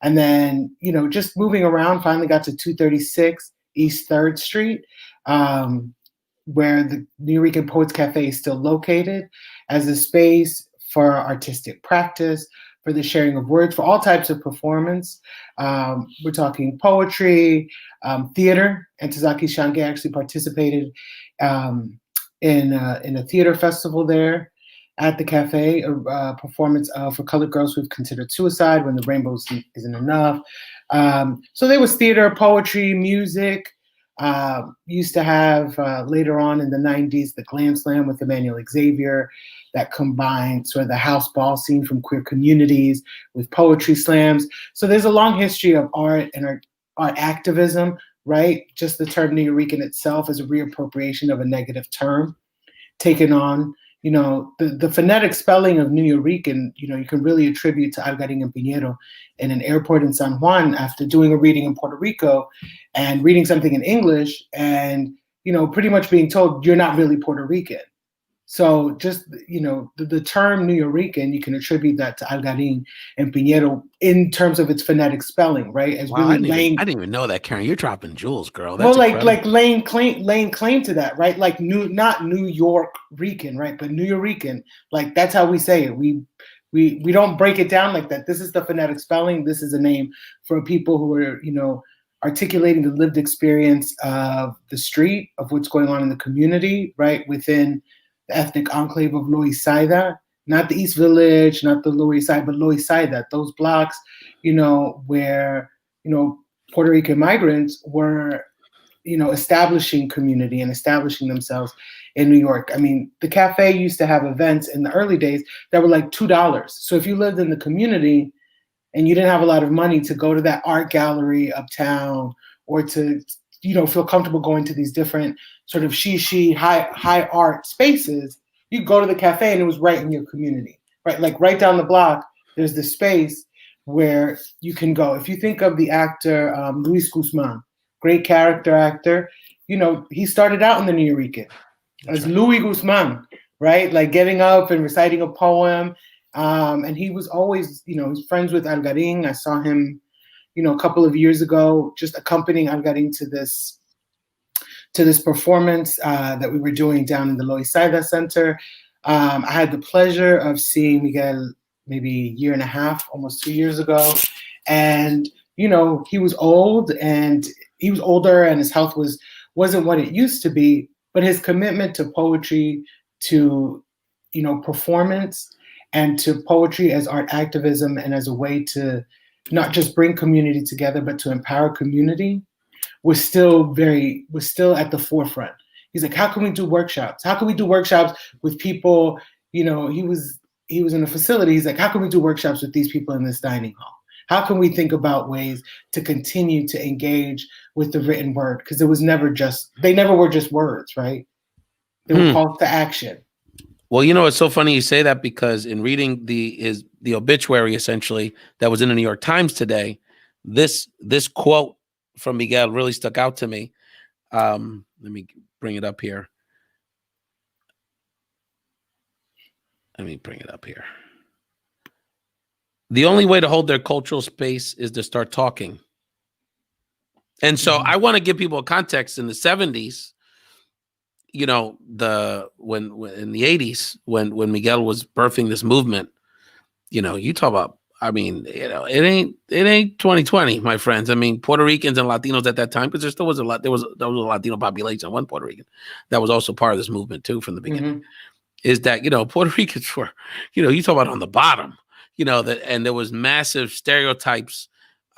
And then, just moving around, finally got to 236 East 3rd Street, where the Nuyorican Poets Cafe is still located, as a space for artistic practice, for the sharing of words, for all types of performance. We're talking poetry, theater. And Tazaki Shange actually participated in a theater festival there at the cafe, a performance for Colored Girls Who've Considered Suicide When the Rainbow Isn't Enough. So there was theater, poetry, music. Used to have, later on in the 90s, the Glam Slam with Emmanuel Xavier that combined sort of the house ball scene from queer communities with poetry slams. So there's a long history of art and art activism, right? Just the term Nuyorican itself is a reappropriation of a negative term taken on. The phonetic spelling of Nuyorican, you can really attribute to Algarin and Piñero in an airport in San Juan after doing a reading in Puerto Rico and reading something in English and, pretty much being told you're not really Puerto Rican. So just, the term Nuyorican, you can attribute that to Algarin and Piñero in terms of its phonetic spelling, right? As wow, really I didn't even know that, Karen. You're dropping jewels, girl. That's laying claim to that, right? Like not New York Rican, right? But Nuyorican, like that's how we say it. We we don't break it down like that. This is the phonetic spelling. This is a name for people who are, articulating the lived experience of the street, of what's going on in the community, right, within the ethnic enclave of Loisaida, not the East Village, not the Lower East Side, but Loisaida, those blocks, where, Puerto Rican migrants were, establishing community and establishing themselves in New York. I mean, the cafe used to have events in the early days that were like $2. So if you lived in the community and you didn't have a lot of money to go to that art gallery uptown, or to, feel comfortable going to these different sort of high art spaces, you go to the cafe and it was right in your community, right? Like right down the block, there's this space where you can go. If you think of the actor, Luis Guzman, great character actor, he started out in the Nuyorican as Louis Guzman, right? Like getting up and reciting a poem. And he was always, he's friends with Algarin. I saw him, a couple of years ago, just accompanying Algarin to this performance that we were doing down in the Loisaida Center. I had the pleasure of seeing Miguel maybe a year and a half, almost 2 years ago. And, he was old, and he was older, and his health wasn't what it used to be, but his commitment to poetry, to, performance, and to poetry as art activism and as a way to not just bring community together, but to empower community was still at the forefront. He's like, how can we do workshops? How can we do workshops with people? He was in a facility. He's like, how can we do workshops with these people in this dining hall? How can we think about ways to continue to engage with the written word? Because they never were just words, right? They were calls to action. Well, it's so funny you say that, because in reading the obituary, essentially, that was in the New York Times today, this quote from Miguel really stuck out to me. Let me bring it up here. The only way to hold their cultural space is to start talking. And so I want to give people a context. In the 70s, in the 80s, when Miguel was birthing this movement, you talk about, it ain't 2020, my friends. Puerto Ricans and Latinos at that time, because there was a Latino population, one Puerto Rican that was also part of this movement too from the beginning. Is that, Puerto Ricans were, you talk about on the bottom, and there was massive stereotypes,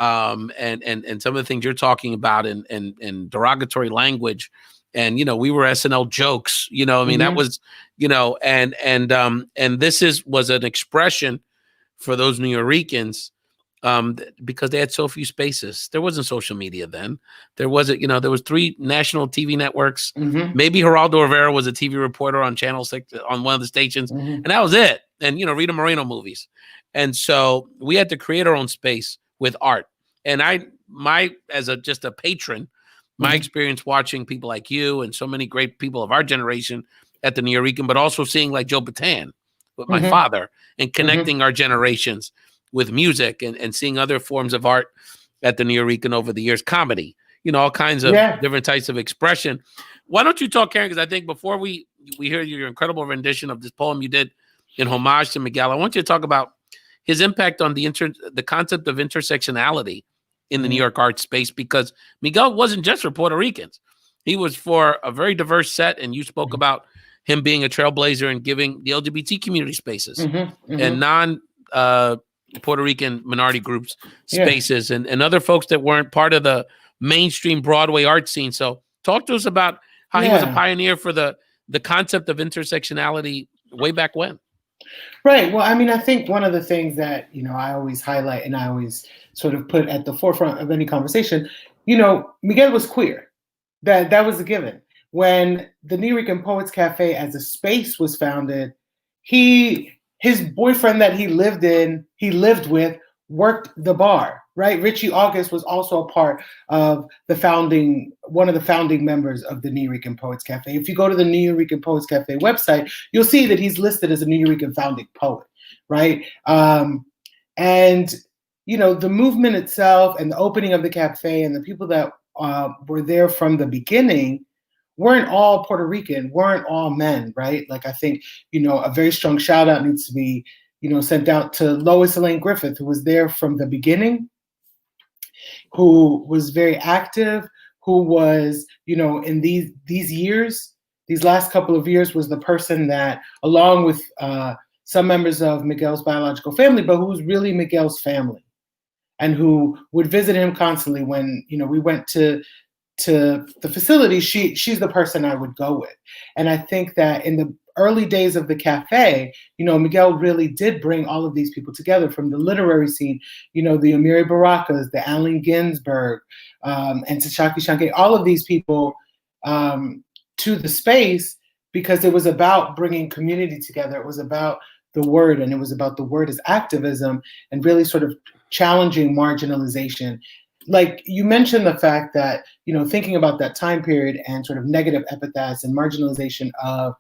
and some of the things you're talking about in derogatory language. And, we were SNL jokes, that was, and this was an expression for those Nuyorican, because they had so few spaces. There wasn't social media then. There wasn't, there was 3 national TV networks. Maybe Geraldo Rivera was a TV reporter on Channel 6 on one of the stations, and that was it. And, Rita Moreno movies. And so we had to create our own space with art. And just a patron, my experience watching people like you and so many great people of our generation at the Nuyorican, but also seeing like Joe Bataan with my father, and connecting our generations with music, and seeing other forms of art at the Nuyorican over the years, comedy, all kinds of different types of expression. Why don't you talk, Karen? Because I think before we hear your incredible rendition of this poem you did in homage to Miguel, I want you to talk about his impact on the concept of intersectionality in the New York art space, because Miguel wasn't just for Puerto Ricans. He was for a very diverse set, and you spoke about him being a trailblazer and giving the LGBT community spaces and non-Puerto Rican minority groups spaces, and other folks that weren't part of the mainstream Broadway art scene. So talk to us about how he was a pioneer for the concept of intersectionality way back when. Right. Well, I think one of the things that, I always highlight and I always sort of put at the forefront of any conversation, Miguel was queer. That was a given. When the Nuyorican Poets Cafe as a space was founded, his boyfriend that he lived with, worked the bar, right? Richie August was also a part of one of the founding members of the Nuyorican Poets Cafe. If you go to the Nuyorican Poets Cafe website, you'll see that he's listed as a Nuyorican founding poet, right? And, the movement itself and the opening of the cafe and the people that were there from the beginning weren't all Puerto Rican, weren't all men, right? Like, I think, a very strong shout out needs to be sent out to Lois Elaine Griffith, who was there from the beginning, who was very active, who was, in these years, these last couple of years, was the person that, along with some members of Miguel's biological family, but who was really Miguel's family, and who would visit him constantly when, we went to the facility. She's the person I would go with. And I think that in the early days of the cafe, Miguel really did bring all of these people together from the literary scene, the Amiri Barakas, the Allen Ginsberg, and Tshaka Shange, all of these people to the space, because it was about bringing community together. It was about the word, and it was about the word as activism, and really sort of challenging marginalization. Like you mentioned the fact that, thinking about that time period and sort of negative epithets and marginalization of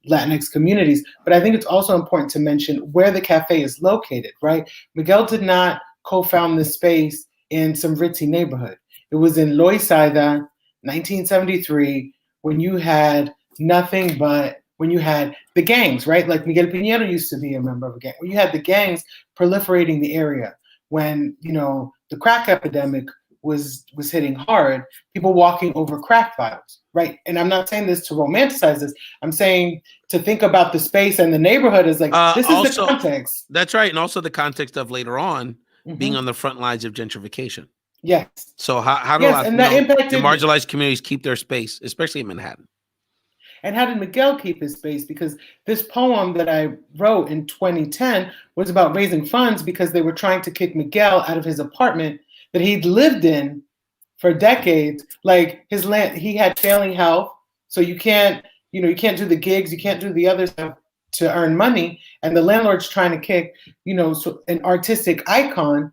Latinx communities, but I think it's also important to mention where the cafe is located, right? Miguel did not co-found this space in some ritzy neighborhood. It was in Loisaida, 1973, when you had nothing but, when you had the gangs, right? Like Miguel Piñero used to be a member of a gang. When you had the gangs proliferating the area, when, the crack epidemic was hitting hard, people walking over crack vials, right? And I'm not saying this to romanticize this. I'm saying to think about the space and the neighborhood as like, this is the context. That's right. And also the context of later on being on the front lines of gentrification. Yes. So how do the marginalized communities keep their space, especially in Manhattan? And how did Miguel keep his space? Because this poem that I wrote in 2010 was about raising funds because they were trying to kick Miguel out of his apartment that he'd lived in for decades. Like his land, he had failing health. So you can't do the gigs, you can't do the other stuff to earn money. And the landlord's trying to kick, an artistic icon,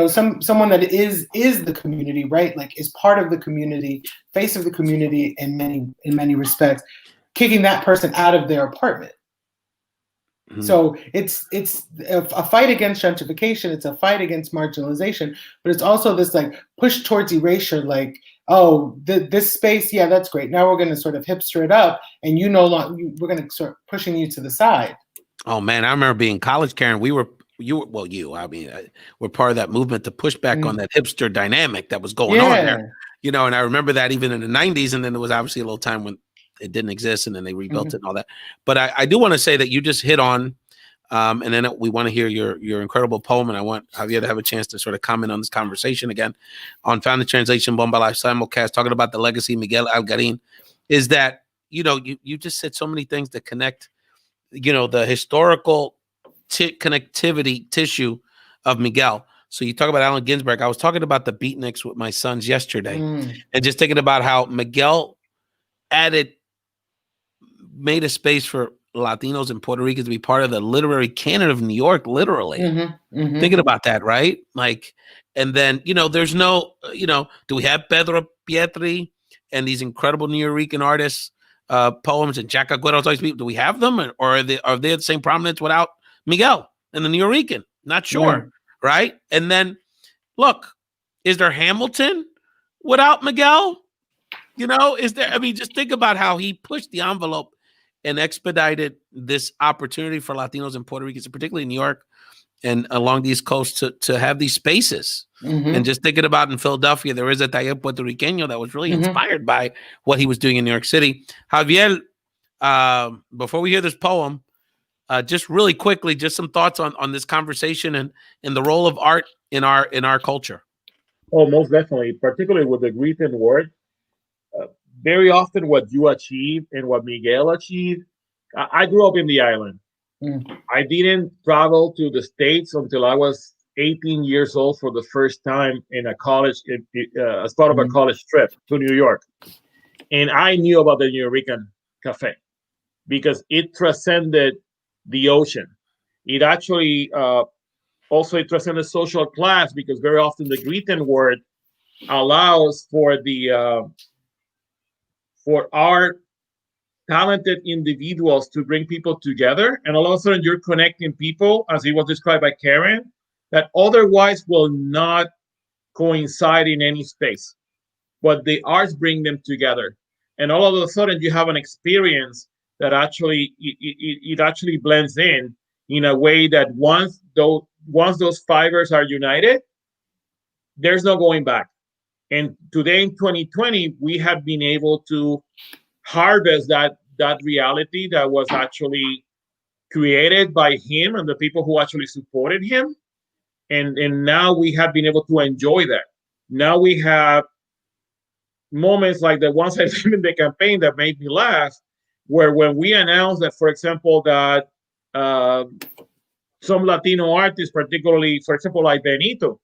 someone that is the community, right? Like is part of the community, face of the community in many respects, kicking that person out of their apartment. Mm-hmm. So it's a fight against gentrification. It's a fight against marginalization, but it's also this like push towards erasure. Like, this space, yeah, that's great. Now we're going to sort of hipster it up, and we're going to start pushing you to the side. Oh man, I remember being in college, Karen. We're part of that movement to push back on that hipster dynamic that was going on there, and I remember that even in the 90s, and then there was obviously a little time when it didn't exist, and then they rebuilt it and all that. But I do want to say that you just hit on, and then we want to hear your incredible poem, and I want Javier to have a chance to sort of comment on this conversation again on Found the Translation Bomba Live simulcast, talking about the legacy Miguel Algarin, is that, you just said so many things that connect, the historical connectivity tissue of Miguel. So you talk about Allen Ginsberg. I was talking about the beatniks with my sons yesterday, and just thinking about how Miguel made a space for Latinos and Puerto Ricans to be part of the literary canon of New York, literally. Thinking about that, right? Like, and then, there's no, do we have Pedro Pietri and these incredible Nuyorican artists, poems, and Jack Aguero, all these people? Do we have them, or are they the same prominence without Miguel and the Nuyorican? Not sure, right? And then, look, is there Hamilton without Miguel? Is there? I mean, just think about how he pushed the envelope and expedited this opportunity for Latinos and Puerto Ricans, particularly in New York and along the East Coast, to have these spaces. And just thinking about in Philadelphia, there is a taller Puerto Rican that was really inspired by what he was doing in New York City. Javier, before we hear this poem, just really quickly, just some thoughts on this conversation and the role of art in our culture. Oh, most definitely, particularly with the written word. Very often what you achieve and what Miguel achieved. I grew up in the island. I didn't travel to the States until I was 18 years old for the first time in a college, as part of a college trip to New York. And I knew about the Nuyorican Cafe because it transcended the ocean. It actually also transcended social class, because very often the written word allows for our talented individuals to bring people together, and all of a sudden you're connecting people, as it was described by Karen, that otherwise will not coincide in any space, but the arts bring them together, and all of a sudden you have an experience that actually it actually blends in in a way that once those fibers are united, there's no going back. And today in 2020, we have been able to harvest that reality that was actually created by him and the people who actually supported him. And now we have been able to enjoy that. Now we have moments like the ones I did in the campaign that made me laugh, where when we announced that, for example, that some Latino artists, particularly, for example, like Benito,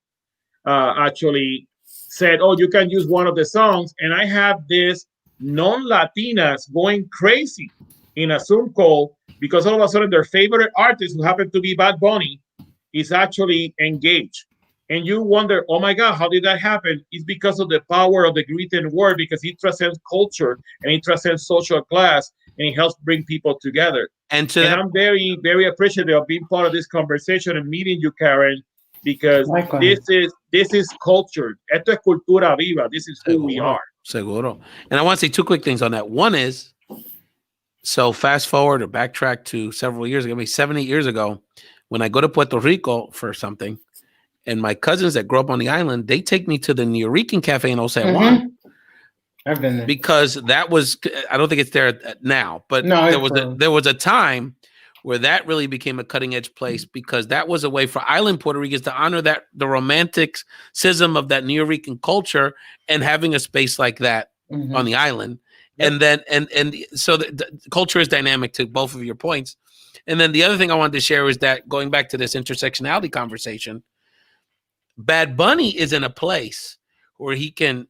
actually said, "Oh, you can use one of the songs," and I have this non-Latinas going crazy in a Zoom call because all of a sudden their favorite artist, who happened to be Bad Bunny, is actually engaged. And you wonder, oh my God, how did that happen? It's because of the power of the written word, because it transcends culture and it transcends social class and it helps bring people together. And I'm very, very appreciative of being part of this conversation and meeting you, Karen, because this is culture. Esto es cultura viva. This is who we are. Seguro. And I want to say two quick things on that. One is, so fast forward or backtrack to several years ago, maybe 7, 8 years ago, when I go to Puerto Rico for something, and my cousins that grew up on the island, they take me to the Nuyorican cafe in San Juan. I've been there. Because that was, I don't think it's there now, but there was a time where that really became a cutting edge place, because that was a way for island Puerto Ricans to honor the romanticism of that Nuyorican culture, and having a space like that on the island. Yep. And then, and so the culture is dynamic, to both of your points. And then the other thing I wanted to share is that, going back to this intersectionality conversation, Bad Bunny is in a place where he can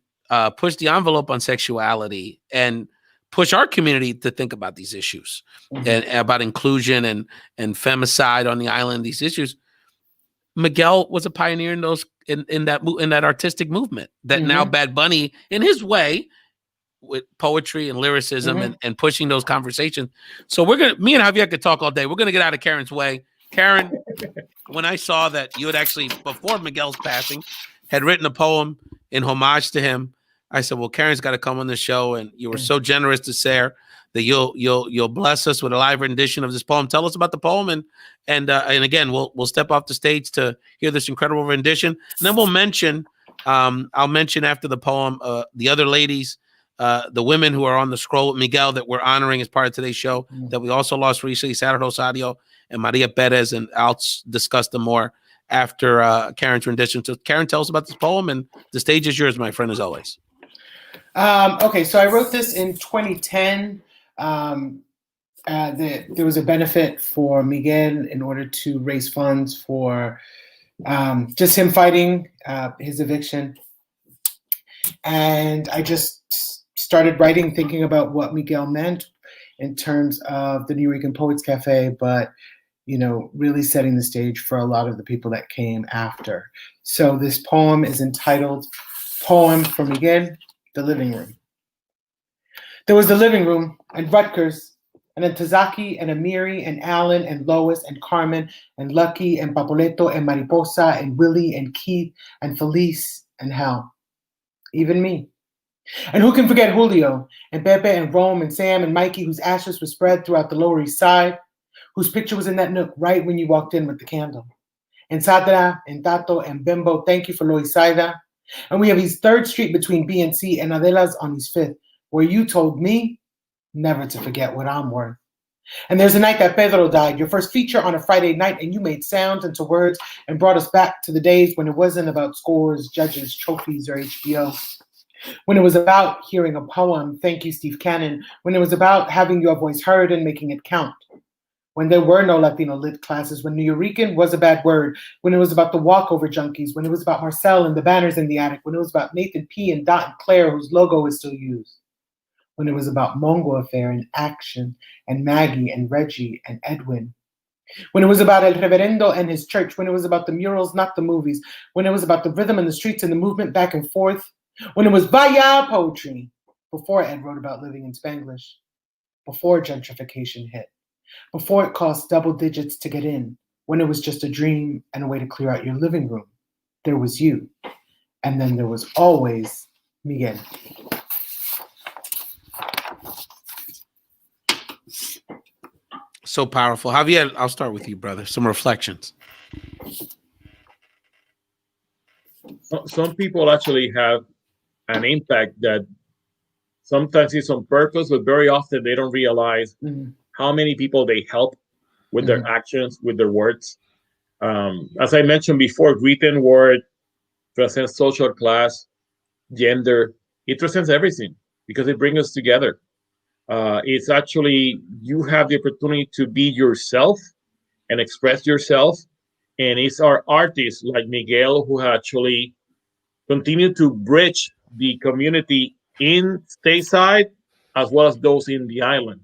push the envelope on sexuality and push our community to think about these issues and about inclusion and femicide on the island, these issues. Miguel was a pioneer in those in that artistic movement that now Bad Bunny, in his way, with poetry and lyricism and pushing those conversations. So me and Javier could talk all day. We're gonna get out of Karen's way. Karen, when I saw that you had actually, before Miguel's passing, had written a poem in homage to him, I said, well, Karen's got to come on the show, and you were so generous to say that you'll bless us with a live rendition of this poem. Tell us about the poem, and again, we'll step off the stage to hear this incredible rendition, and then we'll mention, I'll mention after the poem, the other ladies, the women who are on the scroll with Miguel that we're honoring as part of today's show, that we also lost recently, Sarah Rosario and Maria Perez, and I'll discuss them more after Karen's rendition. So Karen, tell us about this poem, and the stage is yours, my friend, as always. Okay, so I wrote this in 2010. There was a benefit for Miguel in order to raise funds for just him fighting his eviction. And I just started writing, thinking about what Miguel meant in terms of the Nuyorican Poets Cafe, but really setting the stage for a lot of the people that came after. So this poem is entitled Poem for Miguel, The Living Room. There was the living room, and Rutgers, and then Tazaki, and Amiri, and Alan, and Lois, and Carmen, and Lucky, and Papoleto, and Mariposa, and Willie, and Keith, and Felice, and Hal. Even me. And who can forget Julio, and Pepe, and Rome, and Sam, and Mikey, whose ashes were spread throughout the Lower East Side, whose picture was in that nook right when you walked in with the candle. And Sadra, and Tato, and Bimbo, thank you for Loisaida. And we have East 3rd Street between B and C, and Adela's on East 5th, where you told me never to forget what I'm worth. And there's a night that Pedro died, your first feature on a Friday night, and you made sounds into words and brought us back to the days when it wasn't about scores, judges, trophies, or HBO. When it was about hearing a poem, thank you, Steve Cannon. When it was about having your voice heard and making it count. When there were no Latino lit classes, when Nuyorican was a bad word, when it was about the walkover junkies, when it was about Marcel and the banners in the attic, when it was about Nathan P. and Dot and Claire, whose logo is still used. When it was about Mongo Affair and Action, and Maggie and Reggie and Edwin. When it was about El Reverendo and his church, when it was about the murals, not the movies, when it was about the rhythm and the streets and the movement back and forth, when it was Vaya poetry, before Ed wrote about living in Spanglish, before gentrification hit, before it cost double digits to get in, when it was just a dream and a way to clear out your living room, there was you. And then there was always Miguel. So powerful. Javier, I'll start with you, brother. Some reflections. Some people actually have an impact that sometimes it's on purpose, but very often they don't realize how many people they help with their actions, with their words. As I mentioned before, written word transcends social class, gender. It transcends everything because it brings us together. It's actually, you have the opportunity to be yourself and express yourself. And it's our artists like Miguel who actually continue to bridge the community in stateside as well as those in the island.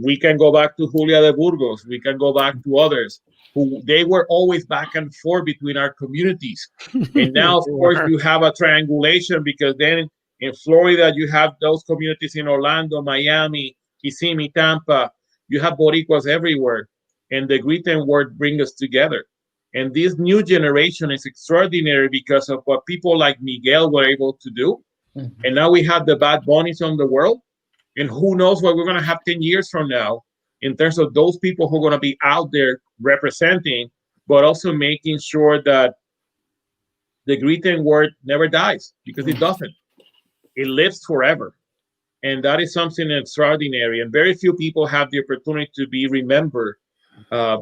We can go back to Julia de Burgos. We can go back to others who they were always back and forth between our communities. And now, of course, you have a triangulation because then in Florida, you have those communities in Orlando, Miami, Kissimmee, Tampa. You have Boricuas everywhere. And the written word brings us together. And this new generation is extraordinary because of what people like Miguel were able to do. And now we have the Bad Bunnies on the world. And who knows what we're going to have 10 years from now in terms of those people who are going to be out there representing, but also making sure that the written word never dies because it doesn't. It lives forever. And that is something extraordinary. And very few people have the opportunity to be remembered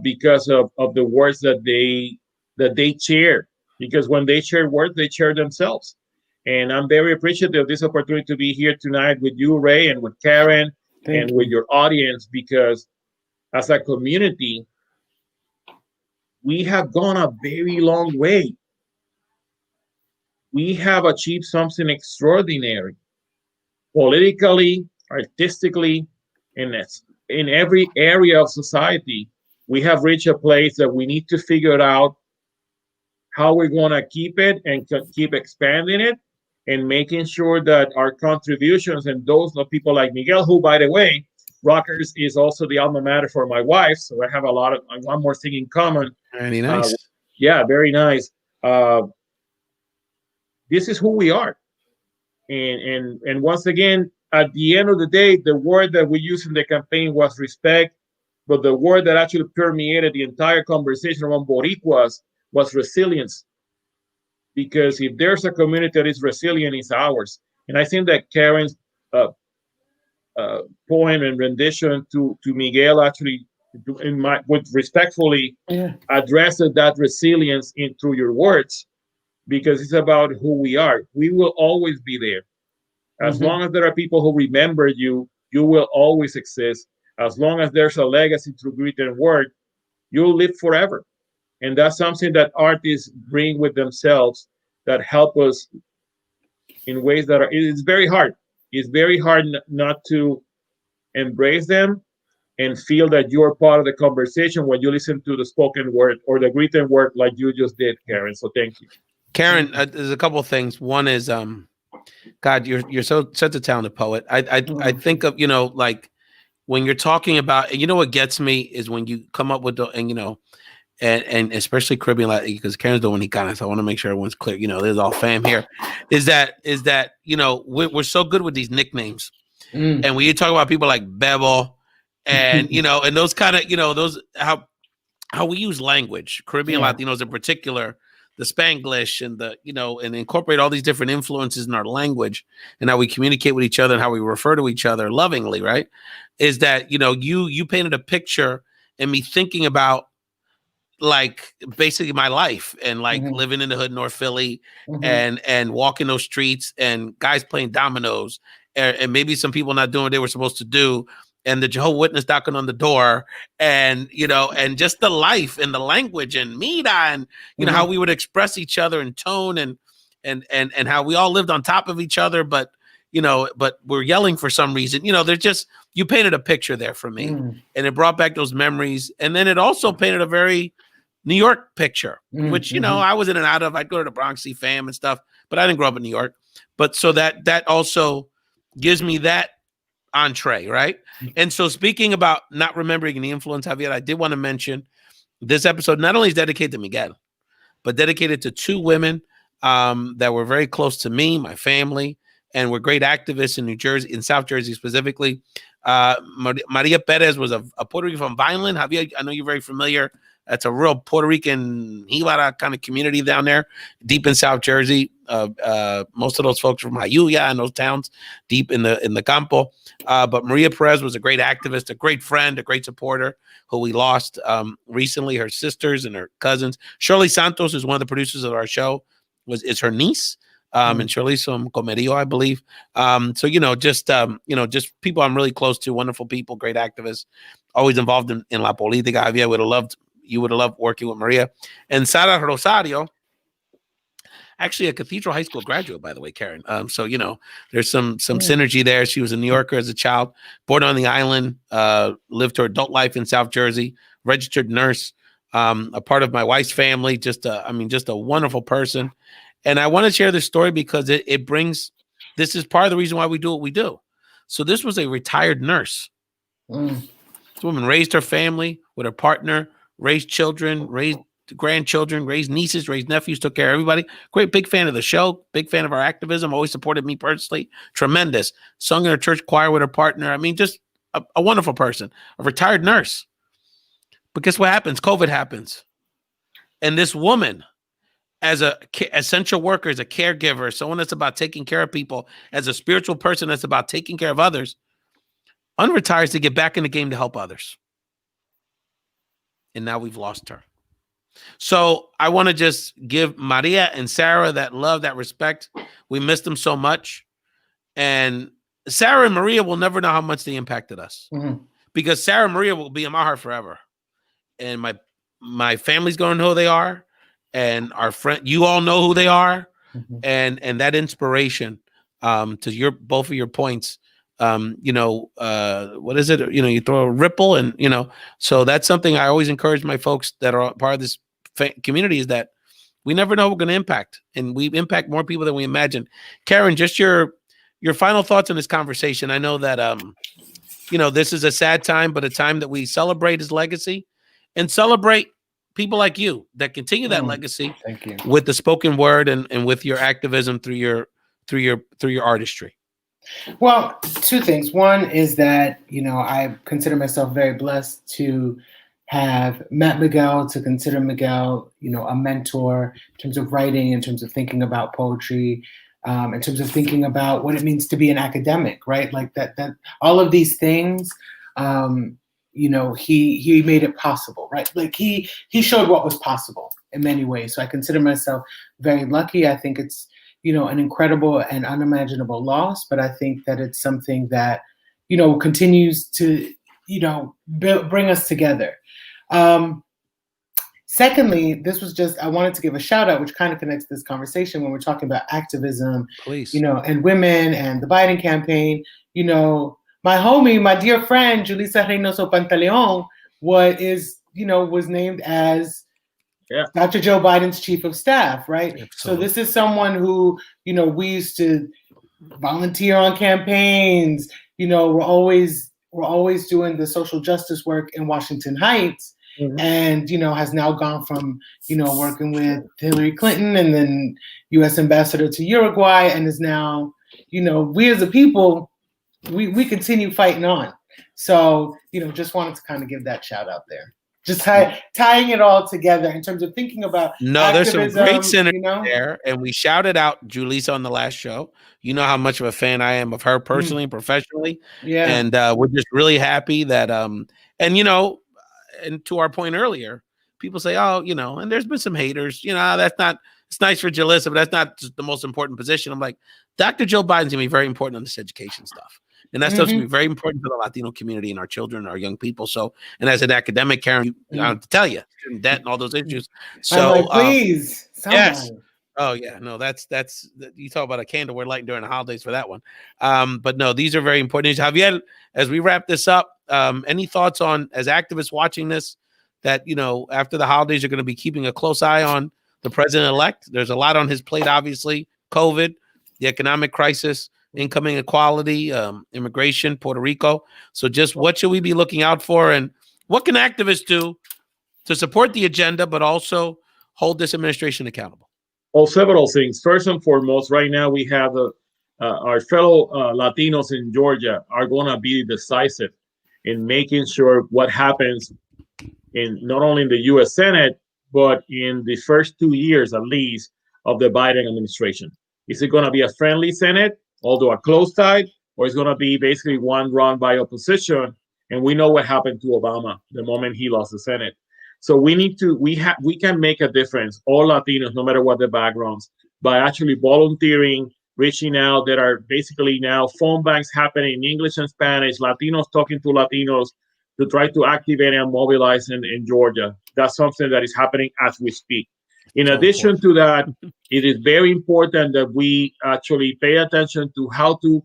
because of the words that they share. Because when they share words, they share themselves. And I'm very appreciative of this opportunity to be here tonight with you, Ray, and with Karen, and with your audience, because as a community, we have gone a very long way. We have achieved something extraordinary, politically, artistically, and in every area of society. We have reached a place that we need to figure out how we're going to keep it and keep expanding it, and making sure that our contributions and those of people like Miguel, who, by the way, Rutgers is also the alma mater for my wife, so I have one more thing in common. Very nice. Yeah, very nice. This is who we are, and once again, at the end of the day, the word that we used in the campaign was respect, but the word that actually permeated the entire conversation around Boricuas was resilience. Because if there's a community that is resilient, it's ours. And I think that Karen's poem and rendition to Miguel actually, with respectfully addresses that resilience through your words, because it's about who we are. We will always be there. As long as there are people who remember you, you will always exist. As long as there's a legacy through written word, you'll live forever. And that's something that artists bring with themselves that help us in ways that it's very hard. It's very hard not to embrace them and feel that you're part of the conversation when you listen to the spoken word or the written word like you just did, Karen. So thank you. Karen, there's a couple of things. One is, God, you're such a talented poet. I think of, like when you're talking about, what gets me is when you come up with and especially Caribbean Latin, because Karen's Dominicana, so I want to make sure everyone's clear. There's all fam here. Is that we're so good with these nicknames, and when you talk about people like Bebo, and and those kind of those how we use language, Caribbean Latinos in particular, the Spanglish and the and incorporate all these different influences in our language and how we communicate with each other and how we refer to each other lovingly, right? Is that you painted a picture and me thinking about like basically my life and like living in the hood, North Philly, and walking those streets and guys playing dominoes and maybe some people not doing what they were supposed to do. And the Jehovah's Witness knocking on the door and, and just the life and the language and Mira and, how we would express each other in tone and how we all lived on top of each other, but we're yelling for some reason, they're just, you painted a picture there for me and it brought back those memories. And then it also painted a very New York picture, which, I was in and out of. I'd go to the Bronx, see fam and stuff, but I didn't grow up in New York. But so that also gives me that entree, right? And so speaking about not remembering the influence, Javier, I did want to mention this episode not only is dedicated to Miguel, but dedicated to two women that were very close to me, my family, and were great activists in New Jersey, in South Jersey specifically. Maria Perez was a Puerto Rican from Vineland. Javier, I know you're very familiar. That's a real Puerto Rican Jibara kind of community down there, deep in South Jersey. Most of those folks from Ayuya and those towns deep in the campo. But Maria Perez was a great activist, a great friend, a great supporter who we lost recently. Her sisters and her cousins. Shirley Santos is one of the producers of our show. Is her niece. And Shirley from Comerio, I believe. So just people I'm really close to, wonderful people, great activists, always involved in la política. Javier you would have loved working with Maria. And Sara Rosario, actually a Cathedral High School graduate, by the way, Karen. So there's some synergy there. She was a New Yorker as a child, born on the island, lived her adult life in South Jersey, registered nurse, a part of my wife's family. Just a wonderful person. And I want to share this story because it brings, this is part of the reason why we do what we do. So this was a retired nurse. This woman raised her family with her partner, raised children, raised grandchildren, raised nieces, raised nephews, took care of everybody. Great, big fan of the show, big fan of our activism, always supported me personally. Tremendous. Sung in her church choir with her partner. I mean, just a wonderful person, a retired nurse. But guess what happens? COVID happens. And this woman, as a essential worker, as a caregiver, someone that's about taking care of people, as a spiritual person that's about taking care of others, unretires to get back in the game to help others. And now we've lost her. So I want to just give Maria and Sarah that love, that respect. We miss them so much. And Sarah and Maria will never know how much they impacted us. Because Sarah and Maria will be in my heart forever. And my family's going to know who they are. And our friend, you all know who they are. And that inspiration, to both of your points, what is it? You throw a ripple and, so that's something I always encourage my folks that are part of this community is that we never know we're going to impact, and we impact more people than we imagine. Karen, just your final thoughts on this conversation. I know that, this is a sad time, but a time that we celebrate his legacy and celebrate people like you that continue that legacy. Thank you. With the spoken word and with your activism through your artistry. Well, two things. One is that, I consider myself very blessed to have met Miguel, to consider Miguel, a mentor in terms of writing, in terms of thinking about poetry, in terms of thinking about what it means to be an academic, right? Like that all of these things, he made it possible, right? Like he showed what was possible in many ways. So I consider myself very lucky. I think it's, an incredible and unimaginable loss, but I think that it's something that, continues to, bring us together. Secondly, this was I wanted to give a shout out, which kind of connects this conversation when we're talking about activism, please, and women and the Biden campaign. My homie, my dear friend, Julissa Reynoso Pantaleon, was named as Dr. Joe Biden's chief of staff, right? Excellent. So this is someone who, we used to volunteer on campaigns. We're always doing the social justice work in Washington Heights, and has now gone from working with Hillary Clinton and then U.S. ambassador to Uruguay, and is now we as a people we continue fighting on. So just wanted to kind of give that shout out there. Just tying it all together in terms of thinking about there's some great synergy there, and we shouted out Julissa on the last show. You know how much of a fan I am of her personally and professionally. Yeah, and we're just really happy that and to our point earlier, people say, and there's been some haters. That's not. It's nice for Julissa, but that's not the most important position. I'm like, Dr. Joe Biden's gonna be very important on this education stuff. And that stuff's gonna be very important for the Latino community and our children, our young people. So, and as an academic, Karen, I have to tell you, debt and all those issues. So, please, yes. Oh yeah, no, that's you talk about a candle we're lighting during the holidays for that one. But no, these are very important. Javier, as we wrap this up, any thoughts on, as activists watching this, that after the holidays you're going to be keeping a close eye on the president-elect? There's a lot on his plate, obviously. COVID, the economic crisis, income inequality, immigration, Puerto Rico. So just what should we be looking out for, and what can activists do to support the agenda, but also hold this administration accountable? Well, several things. First and foremost, right now we have our fellow Latinos in Georgia are going to be decisive in making sure what happens in not only in the U.S. Senate, but in the first 2 years at least of the Biden administration. Is it going to be a friendly Senate, although a close tie, or is going to be basically one run by opposition? And we know what happened to Obama the moment he lost the Senate. So we can make a difference, all Latinos, no matter what the backgrounds, by actually volunteering, reaching out. There are basically now phone banks happening in English and Spanish, Latinos talking to Latinos to try to activate and mobilize in Georgia. That's something that is happening as we speak. In addition to that, it is very important that we actually pay attention to how to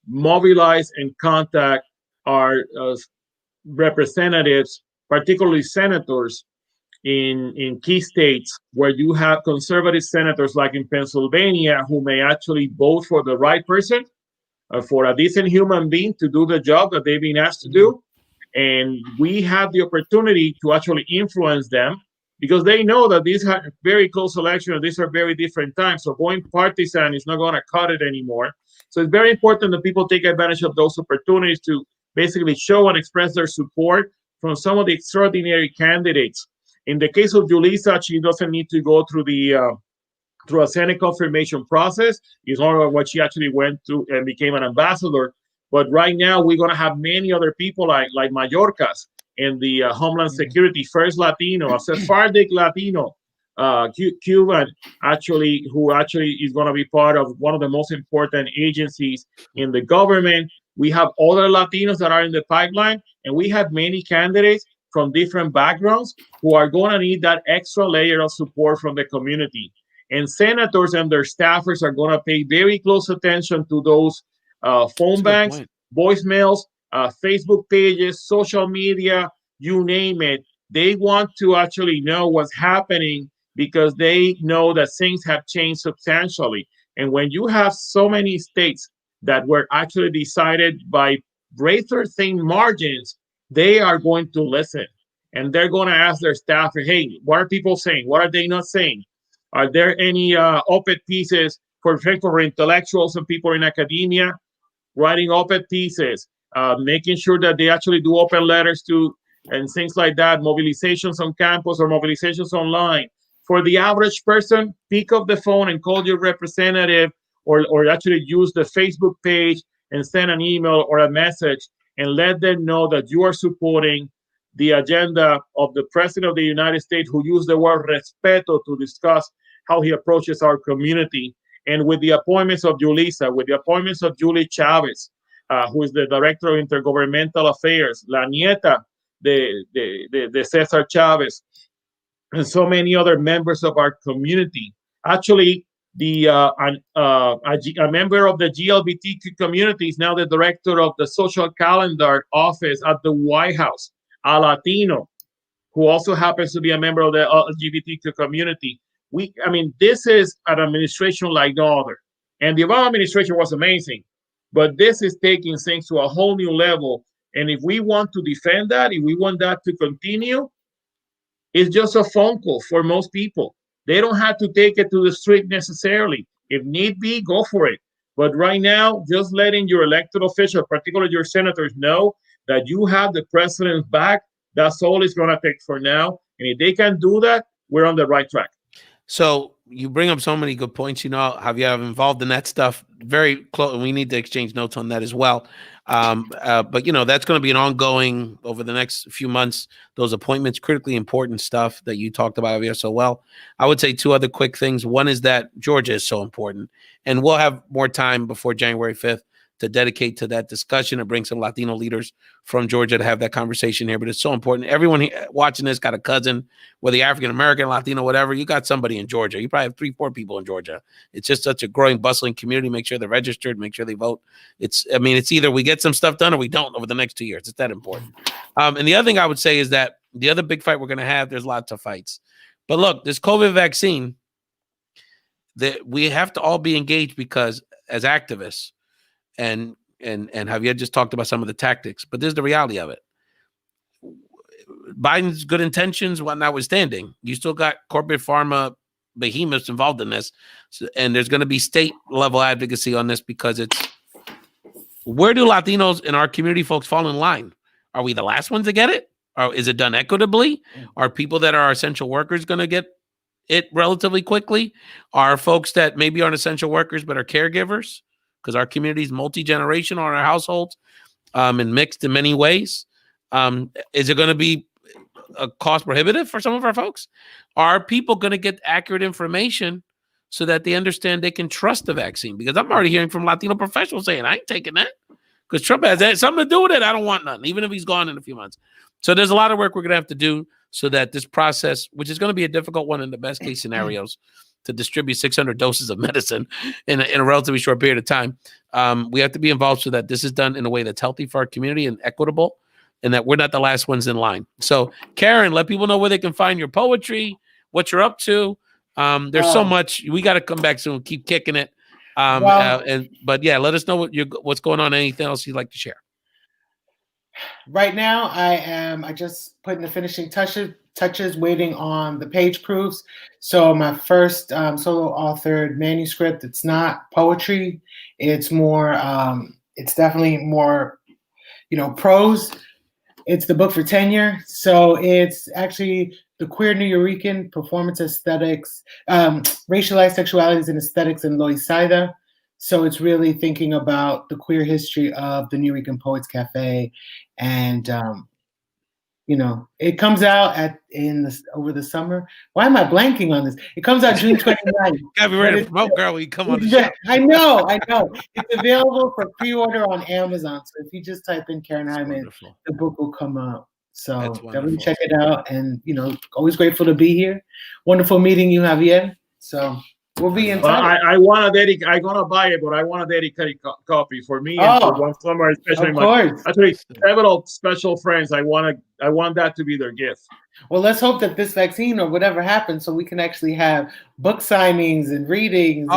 mobilize and contact our representatives, particularly senators in key states where you have conservative senators like in Pennsylvania who may actually vote for the right person, for a decent human being to do the job that they've been asked to do. And we have the opportunity to actually influence them because they know that these are very close elections. These are very different times. So going partisan is not going to cut it anymore. So it's very important that people take advantage of those opportunities to basically show and express their support from some of the extraordinary candidates. In the case of Julissa, she doesn't need to go through through a Senate confirmation process. It's not what she actually went through and became an ambassador. But right now, we're going to have many other people like Mayorkas and the Homeland Security, first Latino, a Sephardic Latino, Cuban, who actually is going to be part of one of the most important agencies in the government. We have other Latinos that are in the pipeline, and we have many candidates from different backgrounds who are going to need that extra layer of support from the community. And senators and their staffers are going to pay very close attention to those phone banks, voicemails, Facebook pages, social media, you name it. They want to actually know what's happening because they know that things have changed substantially. And when you have so many states that were actually decided by razor thin margins, they are going to listen. And they're going to ask their staff, hey, what are people saying? What are they not saying? Are there any op-ed pieces for intellectuals and people in academia writing op-ed pieces, making sure that they actually do open letters to and things like that, mobilizations on campus or mobilizations online. For the average person, pick up the phone and call your representative or actually use the Facebook page and send an email or a message and let them know that you are supporting the agenda of the President of the United States, who used the word respeto to discuss how he approaches our community. And with the appointments of Julissa, with the appointments of Julie Chavez, who is the Director of Intergovernmental Affairs, La Nieta de Cesar Chavez, and so many other members of our community. Actually, a member of the GLBTQ community is now the Director of the Social Calendar Office at the White House, a Latino, who also happens to be a member of the LGBTQ community. This is an administration like no other. And the Obama administration was amazing, but this is taking things to a whole new level. And if we want to defend that, if we want that to continue, it's just a phone call for most people. They don't have to take it to the street necessarily. If need be, go for it. But right now, just letting your elected officials, particularly your senators, know that you have the president's back, that's all it's going to take for now. And if they can do that, we're on the right track. So you bring up so many good points. Javier, I'm involved in that stuff very close, and we need to exchange notes on that as well. But that's going to be an ongoing over the next few months. Those appointments, critically important stuff that you talked about, Javier, so well. I would say two other quick things. One is that Georgia is so important, and we'll have more time before January 5th to dedicate to that discussion and bring some Latino leaders from Georgia to have that conversation here. But it's so important. Everyone here watching this got a cousin, whether you're African-American, Latino, whatever, you got somebody in Georgia. You probably have 3-4 people in Georgia. It's just such a growing, bustling community. Make sure they're registered, make sure they vote. It's either we get some stuff done or we don't over the next 2 years. It's that important. And the other thing I would say is that the other big fight we're going to have, there's lots of fights. But look, this COVID vaccine, we have to all be engaged because as activists, and Javier just talked about some of the tactics, but there's the reality of it. Biden's good intentions, what notwithstanding, you still got corporate pharma behemoths involved in this So, and there's going to be state level advocacy on this because it's where do Latinos in our community folks fall in line? Are we the last ones to get it? Or is it done equitably? Are people that are essential workers going to get it relatively quickly? Are folks that maybe aren't essential workers but are caregivers? Because our community is multi-generational in our households and mixed in many ways. Is it going to be cost prohibitive for some of our folks? Are people going to get accurate information so that they understand they can trust the vaccine? Because I'm already hearing from Latino professionals saying, I ain't taking that because Trump has something to do with it. I don't want nothing, even if he's gone in a few months. So there's a lot of work we're going to have to do so that this process, which is going to be a difficult one in the best case scenarios, to distribute 600 doses of medicine in a relatively short period of time, we have to be involved so that this is done in a way that's healthy for our community and equitable, and that we're not the last ones in line. So, Karen, let people know where they can find your poetry, what you're up to. There's so much. We got to come back soon, keep kicking it. But yeah, let us know what's going on. Anything else you'd like to share? Right now, I just putting the finishing touches, waiting on the page proofs. So my first solo authored manuscript, it's not poetry. It's more, it's definitely more, prose. It's the book for tenure. So it's actually the queer Nuyorican performance aesthetics, racialized sexualities and aesthetics in Loisaida. So it's really thinking about the queer history of the Nuyorican Poets Cafe. And, it comes out over the summer. Why am I blanking on this? It comes out June 29th. Gotta be ready to promote, girl, when you come on the show. I know. It's available for pre-order on Amazon. So if you just type in Karen Jaime, the book will come out. So definitely check it out. And, always grateful to be here. Wonderful meeting you, Javier. So we'll be in touch. I'm gonna buy it, but I want a dedicated copy for me and for one summer, especially actually several special friends. I want that to be their gift. Well, let's hope that this vaccine or whatever happens, so we can actually have book signings and readings.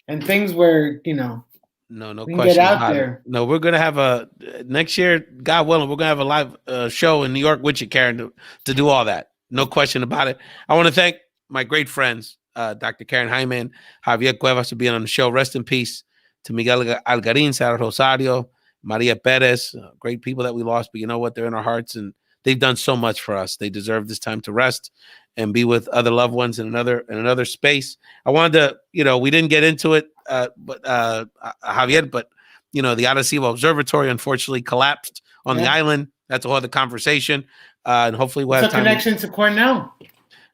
And things where no we can question get out there. No, we're gonna have next year, God willing, we're gonna have a live show in New York with you, Karen, to do all that. No question about it. I want to thank my great friends, Dr. Karen Jaime and Javier Cuevas, for being on the show. Rest in peace to Miguel Algarin, Sarah Rosario, Maria Perez, great people that we lost, but you know what? They're in our hearts and they've done so much for us. They deserve this time to rest and be with other loved ones in another space. I wanted to, we didn't get into it, Javier, but the Arecibo Observatory unfortunately collapsed on the island. That's a whole other conversation. And hopefully we'll have time. Connection to Cornell.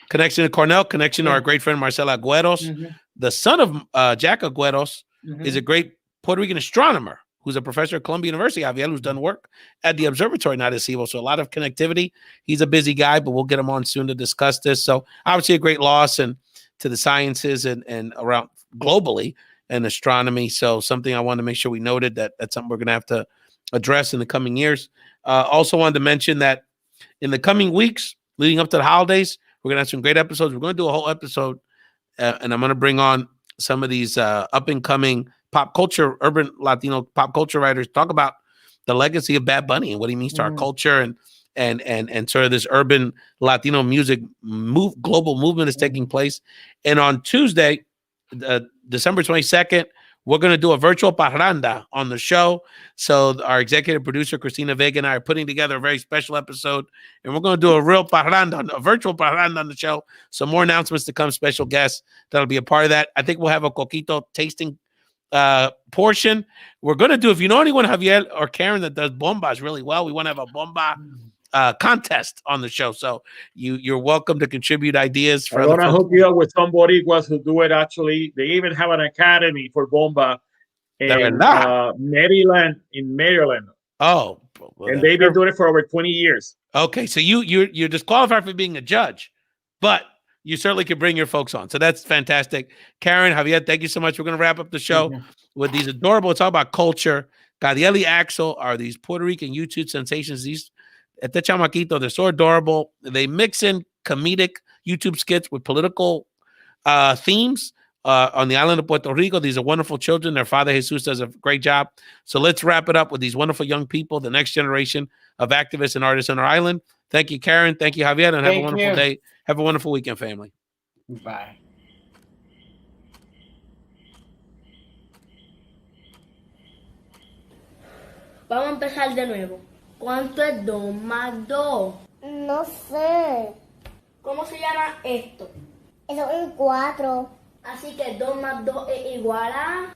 Connection to our great friend Marcela Agüeros. Mm-hmm. The son of Jack Agüeros is a great Puerto Rican astronomer who's a professor at Columbia University, Javier, who's done work at the observatory in Arecibo. So a lot of connectivity. He's a busy guy, but we'll get him on soon to discuss this. So obviously a great loss and to the sciences and around globally and astronomy. So something I wanted to make sure we noted that's something we're going to have to address in the coming years. Also wanted to mention that in the coming weeks leading up to the holidays, we're going to have some great episodes. We're going to do a whole episode, and I'm going to bring on some of these up-and-coming pop culture, urban Latino pop culture writers, talk about the legacy of Bad Bunny and what he means to our culture and sort of this urban Latino music global movement is taking place. And on Tuesday, December 22nd, we're going to do a virtual parranda on the show. So our executive producer, Christina Vega, and I are putting together a very special episode, and we're going to do a real parranda, a virtual parranda on the show. Some more announcements to come, special guests that'll be a part of that. I think we'll have a coquito tasting portion. We're going to do, if you know anyone, Javier or Karen, that does bombas really well, we want to have a bomba contest on the show. So you're welcome to contribute ideas. I want to hook you up with some Boricuas who do it. Actually, they even have an academy for bomba in Maryland. Oh, well, and they've been doing it for over 20 years. Okay, so you're disqualified for being a judge, but you certainly can bring your folks on. So that's fantastic. Karen, Javier, thank you so much. We're going to wrap up the show with these adorable, it's all about culture. Gadiel y Axel are these Puerto Rican YouTube sensations. These Este Chamaquito, they're so adorable. They mix in comedic YouTube skits with political themes on the island of Puerto Rico. These are wonderful children. Their father, Jesus, does a great job. So let's wrap it up with these wonderful young people, the next generation of activists and artists on our island. Thank you, Karen. Thank you, Javier. And have a wonderful day. Have a wonderful weekend, family. Bye. Vamos a empezar de nuevo. ¿Cuánto es 2 más 2? No sé. ¿Cómo se llama esto? Eso es un 4. Así que 2 más 2 es igual a...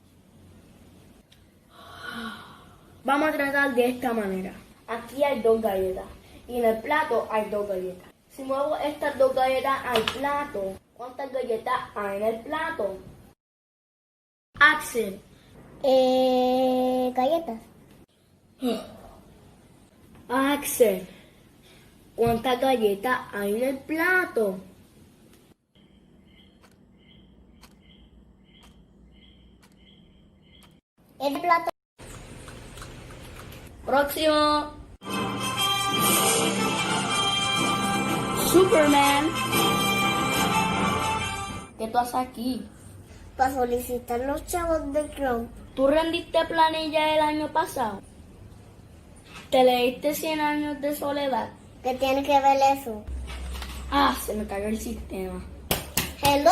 Vamos a tratar de esta manera. Aquí hay 2 galletas y en el plato hay 2 galletas. Si muevo estas 2 galletas al plato, ¿cuántas galletas hay en el plato? Axel. Galletas. Axel, ¿cuántas galletas hay en el plato? El plato. Próximo. Superman. ¿Qué tú haces aquí? Para solicitar los chavos de Trump. ¿Tú rendiste planilla el año pasado? ¿Te leíste 100 años de soledad? ¿Qué tiene que ver eso? Ah, se me cayó el sistema. Hello.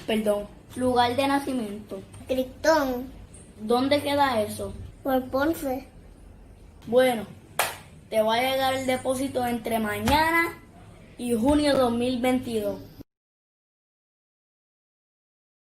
Perdón. Lugar de nacimiento. Criptón. ¿Dónde queda eso? Por Ponce. Bueno, te va a llegar el depósito entre mañana y junio 2022.